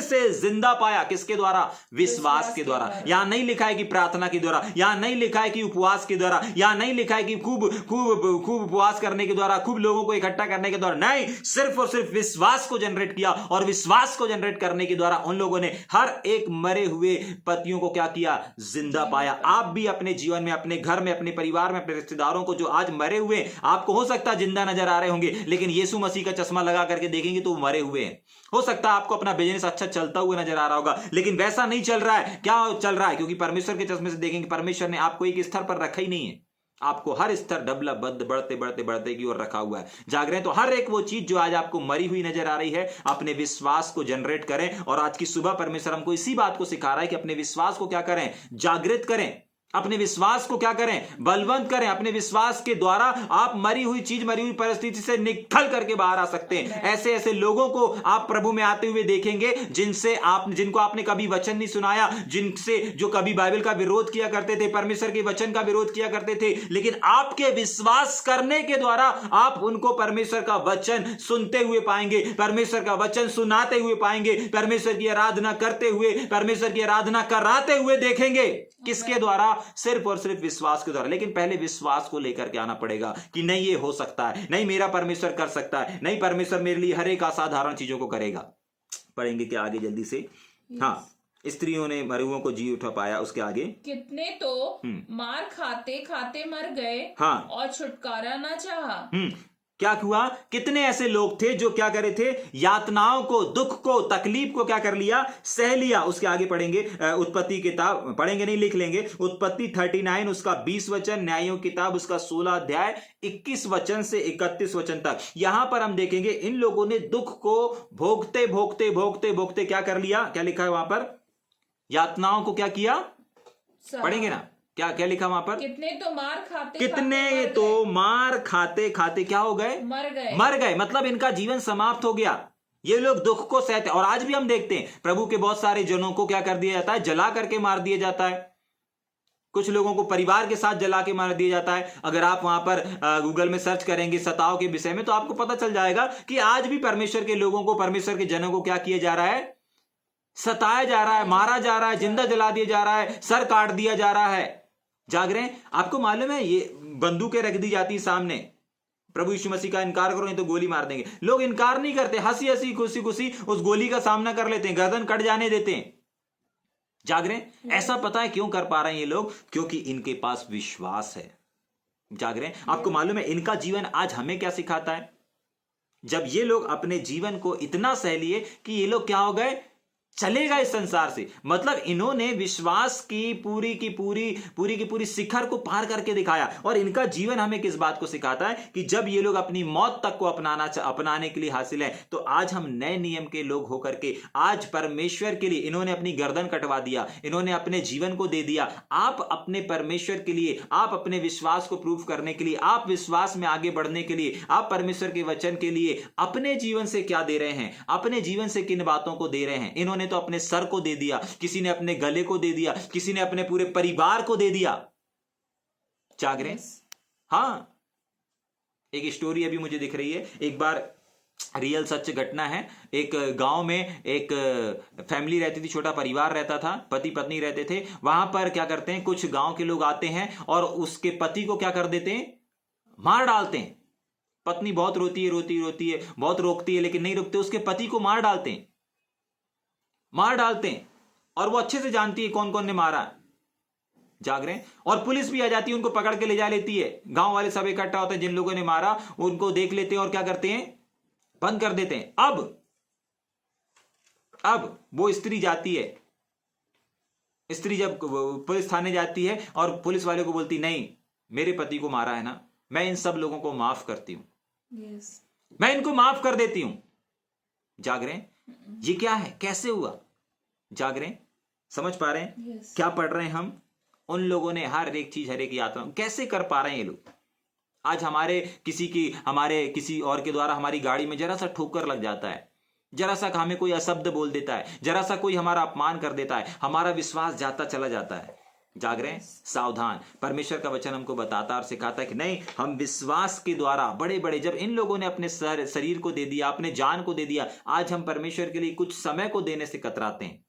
से जिंदा पाया। किसके द्वारा? विश्वास के द्वारा। यहां नहीं लिखा है कि प्रार्थना के द्वारा, यहां नहीं लिखा है कि उपवास के द्वारा, यहां नहीं लिखा है कि खूब खूब खूब उपवास करने के द्वारा, खूब लोगों को इकट्ठा करने के द्वारा, नहीं, सिर्फ और सिर्फ विश्वास को जनरेट किया। और विश्वास को जनरेट करने के द्वारा उन लोगों ने हर एक मरे हुए पतियों को क्या किया? जिंदा पाया। आप भी अपने जीवन में, अपने घर में, अपने परिवार में, अपने रिश्तेदारों को जो आज मरे हुए, आपको हो सकता है जिंदा नजर आ रहे होंगे, लेकिन यीशु मसीह का चश्मा लगा करके देखेंगे तो मरे हुए हैं। हो सकता है आपको अपना बिजनेस अच्छा चलता हुआ नजर आ रहा होगा, लेकिन वैसा नहीं चल रहा है। क्या चल रहा है? क्योंकि परमेश्वर के चश्मे से देखेंगे, परमेश्वर ने आपको एक स्तर पर रखा ही नहीं है, आपको हर स्तर डेवलप बढ़ते बढ़ते बढ़ते की ओर रखा हुआ है। जाग रहे हैं? तो हर एक वो चीज जो आज आपको मरी हुई नजर आ रही है, अपने विश्वास को जनरेट करें। और आज की सुबह परमेश्वर हमको इसी बात को सिखा रहा है कि अपने विश्वास को क्या करें? जागृत करें। अपने विश्वास को क्या करें? बलवंत करें। अपने विश्वास के द्वारा आप मरी हुई चीज, मरी हुई परिस्थिति से निकल करके बाहर आ सकते हैं। ऐसे ऐसे लोगों को आप प्रभु में आते हुए देखेंगे जिनको आपने कभी वचन नहीं सुनाया, जिनसे जो कभी बाइबल का विरोध किया करते थे, परमेश्वर के वचन का विरोध किया करते थे, लेकिन आपके विश्वास करने के द्वारा आप उनको परमेश्वर का वचन सुनते हुए पाएंगे, परमेश्वर का वचन सुनाते हुए पाएंगे, परमेश्वर की आराधना करते हुए, परमेश्वर की आराधना कराते हुए देखेंगे। किसके द्वारा? सिर्फ और सिर्फ विश्वास के द्वारा। लेकिन पहले विश्वास को लेकर के आना पड़ेगा कि नहीं, ये हो सकता है, नहीं मेरा परमेश्वर कर सकता है, नहीं परमेश्वर मेरे लिए हर एक असाधारण चीजों को करेगा। पढ़ेंगे क्या आगे जल्दी से? हाँ, स्त्रियों ने मरे हुओं को जी उठा पाया। उसके आगे, कितने तो मार खाते खाते मर गए, हाँ, और छुटकारा ना चाहा। क्या हुआ? कितने ऐसे लोग थे जो क्या करे थे? यातनाओं को, दुख को, तकलीफ को क्या कर लिया? सह लिया। उसके आगे पढ़ेंगे, उत्पत्ति किताब पढ़ेंगे नहीं, लिख लेंगे। उत्पत्ति 39 उसका 20 वचन, न्यायों किताब उसका 16 अध्याय 21 वचन से 31 वचन तक। यहां पर हम देखेंगे इन लोगों ने दुख को भोगते भोगते भोगते भोगते क्या कर लिया? क्या लिखा है वहां पर? यातनाओं को क्या किया? पढ़ेंगे ना, क्या क्या लिखा वहां पर? कितने तो मार खाते खाते क्या हो गए? मर गए। मतलब इनका जीवन समाप्त हो गया। ये लोग दुख को सहते। और आज भी हम देखते हैं प्रभु के बहुत सारे जनों को क्या कर दिया जाता है? जला करके मार दिया जाता है। कुछ लोगों को परिवार के साथ जला के मार दिया जाता है। अगर आप वहां पर गूगल में सर्च करेंगे सताव के विषय में, तो आपको पता चल जाएगा कि आज भी परमेश्वर के लोगों को, परमेश्वर के जनों को क्या किया जा रहा है? सताया जा रहा है, मारा जा रहा है, जिंदा जला दिया जा रहा है, सर काट दिया जा रहा है। जाग रहे हैं? आपको मालूम है ये बंदूकें रख दी जाती सामने, प्रभु यीशु मसीह का इनकार करो नहीं तो गोली मार देंगे। लोग इनकार नहीं करते, हंसी हंसी खुशी खुशी उस गोली का सामना कर लेते हैं, गर्दन कट जाने देते हैं। जाग रहे हैं? ऐसा पता है क्यों कर पा रहे हैं ये लोग? क्योंकि इनके पास विश्वास है। जाग रहे हैं? आपको मालूम है इनका जीवन आज हमें क्या सिखाता है? जब ये लोग अपने जीवन को इतना सह लिए कि ये लोग क्या हो गए? चलेगा इस संसार से। मतलब इन्होंने विश्वास की पूरी शिखर को पार करके दिखाया। और इनका जीवन हमें किस बात को सिखाता है? कि जब ये लोग अपनी मौत तक को अपनाने के लिए हासिल है, तो आज हम नए नियम के लोग होकर के आज परमेश्वर के लिए इन्होंने अपनी गर्दन कटवा दिया, इन्होंने अपने जीवन को दे दिया। आप अपने परमेश्वर के लिए, आप अपने विश्वास को प्रूव करने के लिए, आप विश्वास में आगे बढ़ने के लिए, आप परमेश्वर के वचन के लिए अपने जीवन से क्या दे रहे हैं? अपने जीवन से किन बातों को दे रहे हैं? इन्होंने तो अपने सर को दे दिया, किसी ने अपने गले को दे दिया, किसी ने अपने पूरे परिवार को दे दिया। जाग रहे हैं? हाँ, एक स्टोरी अभी मुझे दिख रही है। एक बार रियल सच घटना है। एक गांव में एक फैमिली रहती थी, छोटा परिवार रहता था, पति पत्नी रहते थे। वहां पर क्या करते हैं, कुछ गांव के लोग आते हैं और उसके पति को क्या कर देते हैं? मार डालते हैं। पत्नी बहुत रोती है, बहुत रोकती है, लेकिन नहीं रुकते, उसके पति को मार डालते हैं। और वो अच्छे से जानती है कौन कौन ने मारा। जाग रहे हैं? और पुलिस भी आ जाती है, उनको पकड़ के ले जा लेती है। गांव वाले सब इकट्ठा होते हैं, जिन लोगों ने मारा उनको देख लेते हैं और क्या करते हैं? बंद कर देते हैं। अब वो स्त्री जाती है, स्त्री जब पुलिस थाने जाती है और पुलिस वाले को बोलती, नहीं मेरे पति को मारा है ना, मैं इन सब लोगों को माफ करती हूं। Yes. मैं इनको माफ कर देती हूं। जाग रहे हैं? ये क्या है, कैसे हुआ? जाग रहे हैं? समझ पा रहे हैं? Yes. क्या पढ़ रहे हैं हम? उन लोगों ने हर एक चीज, हर एक यात्रा कैसे कर पा रहे हैं ये लोग? आज हमारे किसी और के द्वारा हमारी गाड़ी में जरा सा ठोकर लग जाता है, जरा सा हमें कोई अशब्द बोल देता है, जरा सा कोई हमारा अपमान कर देता है, हमारा विश्वास जाता चला जाता है। जाग रहे हैं? सावधान। परमेश्वर का वचन हमको बताता है और सिखाता है कि नहीं, हम विश्वास के द्वारा बड़े बड़े, जब इन लोगों ने अपने शरीर को दे दिया, अपने जान को दे दिया, आज हम परमेश्वर के लिए कुछ समय को देने से कतराते हैं।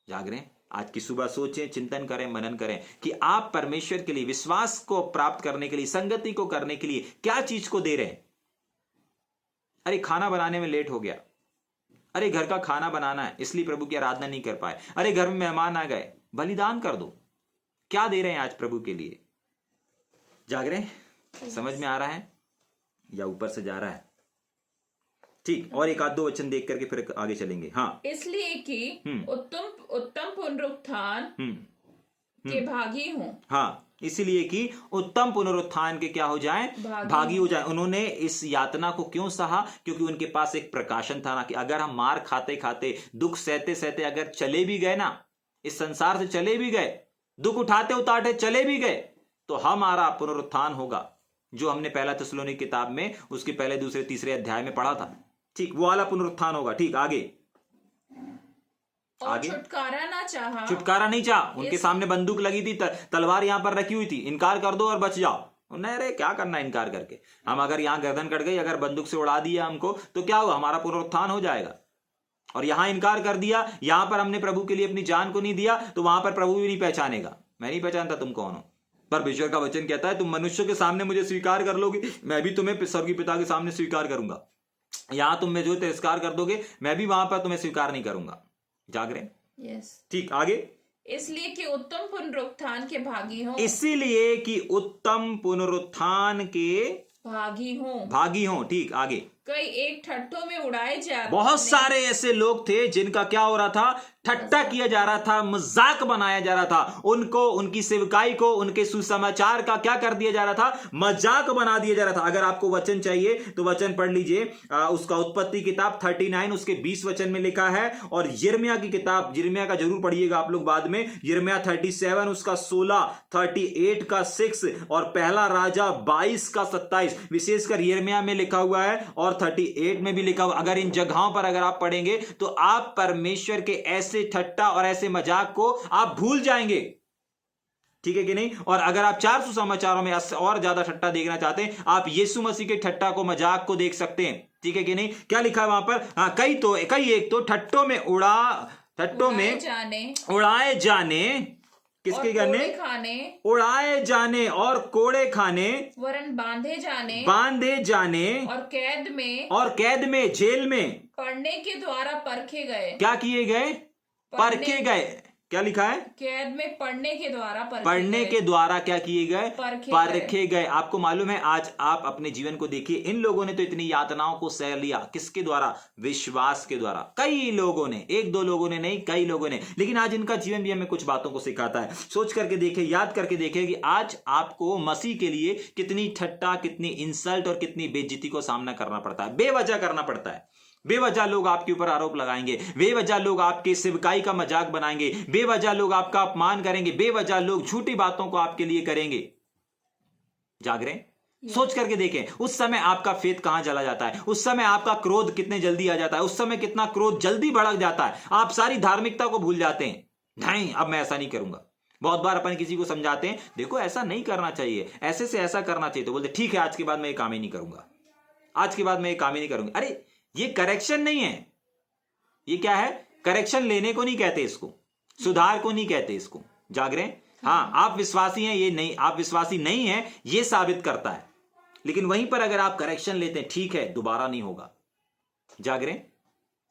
जाग रहे हैं? आज की सुबह सोचें, चिंतन करें, मनन करें कि आप परमेश्वर के लिए, विश्वास को प्राप्त करने के लिए, संगति को करने के लिए क्या चीज को दे रहे हैं। अरे खाना बनाने में लेट हो गया, अरे घर का खाना बनाना है इसलिए प्रभु की आराधना नहीं कर पाए, अरे घर में मेहमान आ गए, बलिदान कर दो। क्या दे रहे हैं आज प्रभु के लिए? जाग रहे हैं? समझ में आ रहा है या ऊपर से जा रहा है? ठीक, और एक आध दो वचन देख करके फिर आगे चलेंगे। हाँ, इसलिए कि उत्तम पुनरुत्थान के भागी हूं। हाँ, इसीलिए कि उत्तम पुनरुत्थान के क्या हो जाएं? भागी हो जाएं। उन्होंने इस यातना को क्यों सहा? क्योंकि उनके पास एक प्रकाशन था ना, कि अगर हम मार खाते खाते, दुख सहते सहते अगर चले भी गए ना, इस संसार से चले भी गए, दुख उठाते उतारते चले भी गए, तो हमारा पुनरुत्थान होगा, जो हमने पहला थिस्सलुनीक किताब में उसके पहले, दूसरे, तीसरे अध्याय में पढ़ा था। ठीक, वो वाला पुनरुत्थान होगा। ठीक, आगे और छुटकारा ना चाहा, छुटकारा नहीं चाहा। उनके सामने बंदूक लगी थी, तलवार यहां पर रखी हुई थी, इनकार कर दो और बच जाओ। नहीं, अरे क्या करना इनकार करके, हम अगर यहां गर्दन कट गई, अगर बंदूक से उड़ा दिया हमको, तो क्या हुआ? हमारा पुनरुत्थान हो जाएगा। और यहां इनकार कर दिया, यहां पर हमने प्रभु के लिए अपनी जान को नहीं दिया, तो वहां पर प्रभु भी नहीं पहचानेगा। मैं नहीं पहचानता तुम कौन हो। परमेश्वर का वचन कहता है, तुम मनुष्यों के सामने मुझे स्वीकार कर लोगे, मैं भी तुम्हें स्वर्गीय पिता के सामने स्वीकार करूंगा। यहां तुम में जो तिरस्कार कर दोगे, मैं भी वहां पर तुम्हें स्वीकार नहीं करूंगा। जाग रहे? यस। ठीक, आगे। इसलिए कि उत्तम पुनरुत्थान के भागी हो, इसीलिए कि उत्तम पुनरुत्थान के भागी हो। ठीक, आगे। कई एक ठट्ठों में उड़ाए जा, बहुत सारे ऐसे लोग थे जिनका क्या हो रहा था? ठट्टा किया जा रहा था, मजाक बनाया जा रहा था, उनको, उनकी सेवकाई को, उनके सुसमाचार का क्या कर दिया जा रहा था? मजाक बना दिया जा रहा था। अगर आपको वचन चाहिए तो वचन पढ़ लीजिए, उसका उत्पत्ति किताब 39 उसके 20 वचन में लिखा है, और यिर्मयाह की किताब, यिर्मयाह का जरूर पढ़िएगा आप लोग बाद में, यिर्मयाह 37 उसका 16, 38 का 6 और पहला राजा 22 का 27, विशेषकर यिर्मयाह में लिखा हुआ है और 38 में भी लिखा हुआ। अगर इन जगहों पर अगर आप पढ़ेंगे तो आप परमेश्वर के ऐसे ठट्टा और ऐसे मजाक को आप भूल जाएंगे। ठीक है कि नहीं? और अगर आप 4 सुसमाचारों में और ज्यादा ठट्टा देखना चाहते हैं, आप यीशु मसीह के ठट्टा को, मजाक को देख सकते हैं। ठीक है कि नहीं? क्या लिखा है वहां पर? हाँ, कई एक तो ठट्टों में उड़ाए जाने, किसके करने? उड़ाए जाने और कोड़े खाने, वरन बांधे जाने और कैद में, जेल में पढ़ने के द्वारा परखे गए। क्या किए गए? परखे गए। क्या लिखा है? कैद में पढ़ने के द्वारा क्या किए गए? परखे गए। आपको मालूम है, आज आप अपने जीवन को देखिए, इन लोगों ने तो इतनी यातनाओं को सह लिया, किसके द्वारा? विश्वास के द्वारा। कई लोगों ने, 1-2 लोगों ने नहीं, कई लोगों ने। लेकिन आज इनका जीवन भी हमें कुछ बातों को सिखाता है। सोच करके देखें, याद करके देखें कि आज आपको मसीह के लिए कितनी ठट्टा, कितनी इंसल्ट और कितनी बेइज्जती को सामना करना पड़ता है, बेवजह करना पड़ता है। बेवजह लोग आपके ऊपर आरोप लगाएंगे, बेवजह लोग आपके सेवकाई का मजाक बनाएंगे, बेवजह लोग आपका अपमान करेंगे, बेवजह लोग झूठी बातों को आपके लिए करेंगे। जाग रहे? सोच करके देखें, उस समय आपका फेथ कहां चला जाता है, उस समय आपका क्रोध कितने जल्दी आ जाता है, उस समय कितना क्रोध जल्दी भड़क जाता है, आप सारी धार्मिकता को भूल जाते हैं। नहीं, अब मैं ऐसा नहीं करूंगा। बहुत बार अपन किसी को समझाते हैं, देखो ऐसा नहीं करना चाहिए, ऐसे से ऐसा करना चाहिए, तो बोलते ठीक है, आज के बाद मैं ये काम ही नहीं करूंगा, आज के बाद मैं ये काम ही नहीं करूंगा। अरे ये करेक्शन नहीं है, ये क्या है? करेक्शन लेने को नहीं कहते इसको, सुधार को नहीं कहते इसको। जाग रहे हैं? हाँ, आप विश्वासी हैं, ये नहीं, आप विश्वासी नहीं हैं, ये साबित करता है। लेकिन वहीं पर अगर आप करेक्शन लेते हैं, ठीक है, दोबारा नहीं होगा। जाग रहे हैं?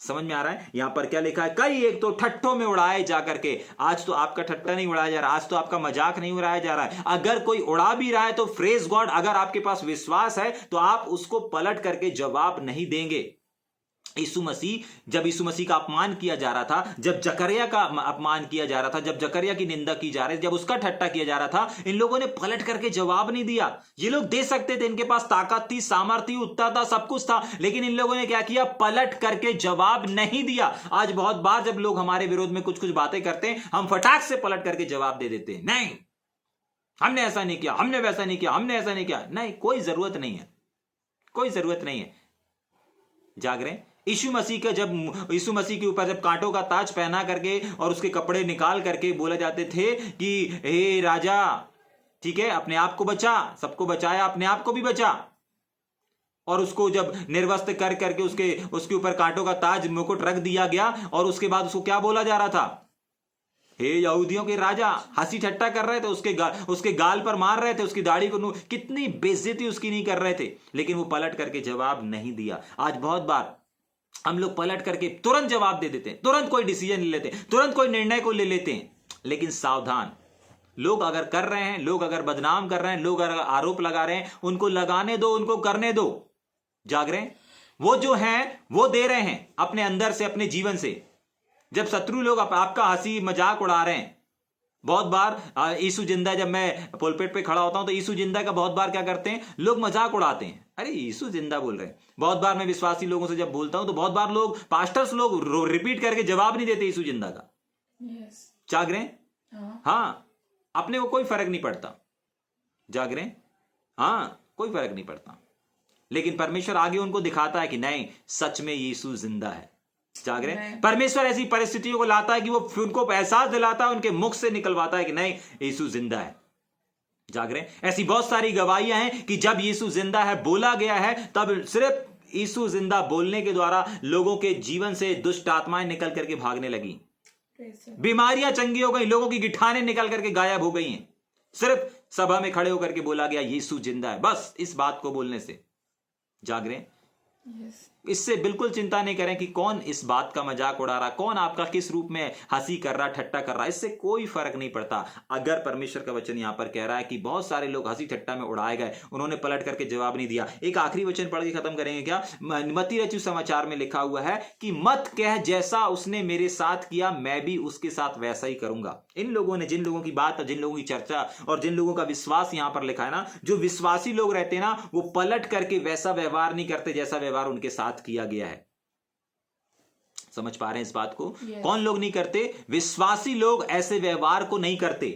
समझ में आ रहा है? यहां पर क्या लिखा है? कई एक तो ठट्ठों में उड़ाए जाकर के। आज तो आपका ठट्टा नहीं उड़ाया जा रहा, आज तो आपका मजाक नहीं उड़ाया जा रहा है। अगर कोई उड़ा भी रहा है तो प्रेज गॉड, अगर आपके पास विश्वास है तो आप उसको पलट करके जवाब नहीं देंगे। यीशु मसीह, जब यीशु मसीह का अपमान किया जा रहा था, जब जकरिया का अपमान किया जा रहा था, जब जकरिया की निंदा की जा रही थी, जब उसका ठट्टा किया जा रहा था, इन लोगों ने पलट करके जवाब नहीं दिया। ये लोग दे सकते थे, इनके पास ताकत थी, सामर्थ्य, उत्तर था, सब कुछ था, लेकिन इन लोगों ने क्या किया? पलट करके जवाब नहीं दिया। आज बहुत बार जब लोग हमारे विरोध में कुछ कुछ बातें करते हैं, हम फटाक से पलट करके जवाब दे देते हैं, नहीं हमने ऐसा नहीं किया, हमने वैसा नहीं किया, हमने ऐसा नहीं किया। नहीं, कोई जरूरत नहीं है, कोई जरूरत नहीं है। जाग रहे हैं? यीशु मसीह का जब यीशु मसीह के ऊपर जब कांटों का ताज पहना करके और उसके कपड़े निकाल करके बोला जाते थे कि हे राजा, ठीक है, अपने आप को बचा, सबको बचाया, अपने आप को भी बचा। और उसको जब निर्वस्त्र कर करके उसके ऊपर कांटों का ताज मुकुट रख दिया गया, और उसके बाद उसको क्या बोला जा रहा था? हे यहूदियों के राजा। हंसी ठट्टा कर रहे थे, उसके गाल पर मार रहे थे, उसकी दाढ़ी को कितनी बेइज्जती उसकी नहीं कर रहे थे, लेकिन वो पलट करके जवाब नहीं दिया। आज बहुत बार हम लोग पलट करके तुरंत जवाब दे देते हैं, तुरंत कोई डिसीजन ले लेते हैं, तुरंत कोई निर्णय को ले लेते हैं। लेकिन सावधान, लोग अगर कर रहे हैं, लोग अगर बदनाम कर रहे हैं, लोग अगर आरोप लगा रहे हैं, उनको लगाने दो, उनको करने दो। जाग रहे हैं? वो जो हैं वो दे रहे हैं अपने अंदर से, अपने जीवन से। जब शत्रु लोग आपका हंसी मजाक उड़ा रहे हैं, बहुत बार यीशु जिंदा, जब मैं पुलपिट पे खड़ा होता हूं तो यीशु जिंदा का बहुत बार क्या करते हैं, लोग मजाक उड़ाते हैं, अरे यीशु जिंदा बोल रहे हैं। बहुत बार मैं विश्वासी लोगों से जब बोलता हूं तो बहुत बार लोग, पास्टर्स लोग रिपीट करके जवाब नहीं देते यीशु जिंदा का। जाग रहे हैं? हाँ, अपने को कोई फर्क नहीं पड़ता। जाग रहे हैं? हाँ, कोई फर्क नहीं पड़ता। लेकिन परमेश्वर आगे उनको दिखाता है कि नहीं, सच में यीशु जिंदा है। जाग रहे हैं? परमेश्वर ऐसी परिस्थितियों को लाता है कि वो उनको एहसास दिलाता है, उनके मुख से निकलवाता है कि नहीं, यीशु जिंदा है। जाग रहे हैं? ऐसी बहुत सारी गवाहियां हैं कि जब यीशु जिंदा है बोला गया है, तब सिर्फ यीशु जिंदा बोलने के द्वारा लोगों के जीवन से दुष्ट आत्माएं निकल करके भागने लगी, बीमारियां चंगी हो गई, लोगों की गिठानें निकल करके गायब हो गई हैं, सिर्फ सभा में खड़े होकर के बोला गया यीशु जिंदा है, बस इस बात को बोलने से। जाग रहे हैं? इससे बिल्कुल चिंता नहीं करें कि कौन इस बात का मजाक उड़ा रहा, कौन आपका किस रूप में हंसी कर रहा, ठट्टा कर रहा, इससे कोई फर्क नहीं पड़ता। अगर परमेश्वर का वचन यहां पर कह रहा है कि बहुत सारे लोग हंसी ठट्टा में उड़ाए गए, उन्होंने पलट करके जवाब नहीं दिया। एक आखिरी वचन पढ़ के खत्म करेंगे क्या? मत्ती रचित समाचार में लिखा हुआ है कि मत कह जैसा उसने मेरे साथ किया मैं भी उसके साथ वैसा ही करूंगा। इन लोगों ने, जिन लोगों की बात, जिन लोगों की चर्चा और जिन लोगों का विश्वास यहां पर लिखा है ना, जो विश्वासी लोग रहते हैं ना, वो पलट करके वैसा व्यवहार नहीं करते जैसा व्यवहार उनके साथ किया गया है। समझ पा रहे हैं इस बात को? कौन लोग नहीं करते? विश्वासी लोग ऐसे व्यवहार को नहीं करते।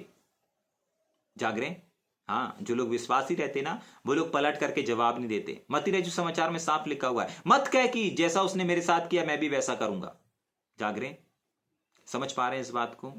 जाग रहे हैं? हाँ, जो लोग विश्वासी रहते ना, वो लोग पलट करके जवाब नहीं देते। मत्ती रचित समाचार में साफ लिखा हुआ है, मत कह कि जैसा उसने मेरे साथ किया मैं भी वैसा करूंगा। जाग रहे हैं? समझ पा रहे हैं इस बात को?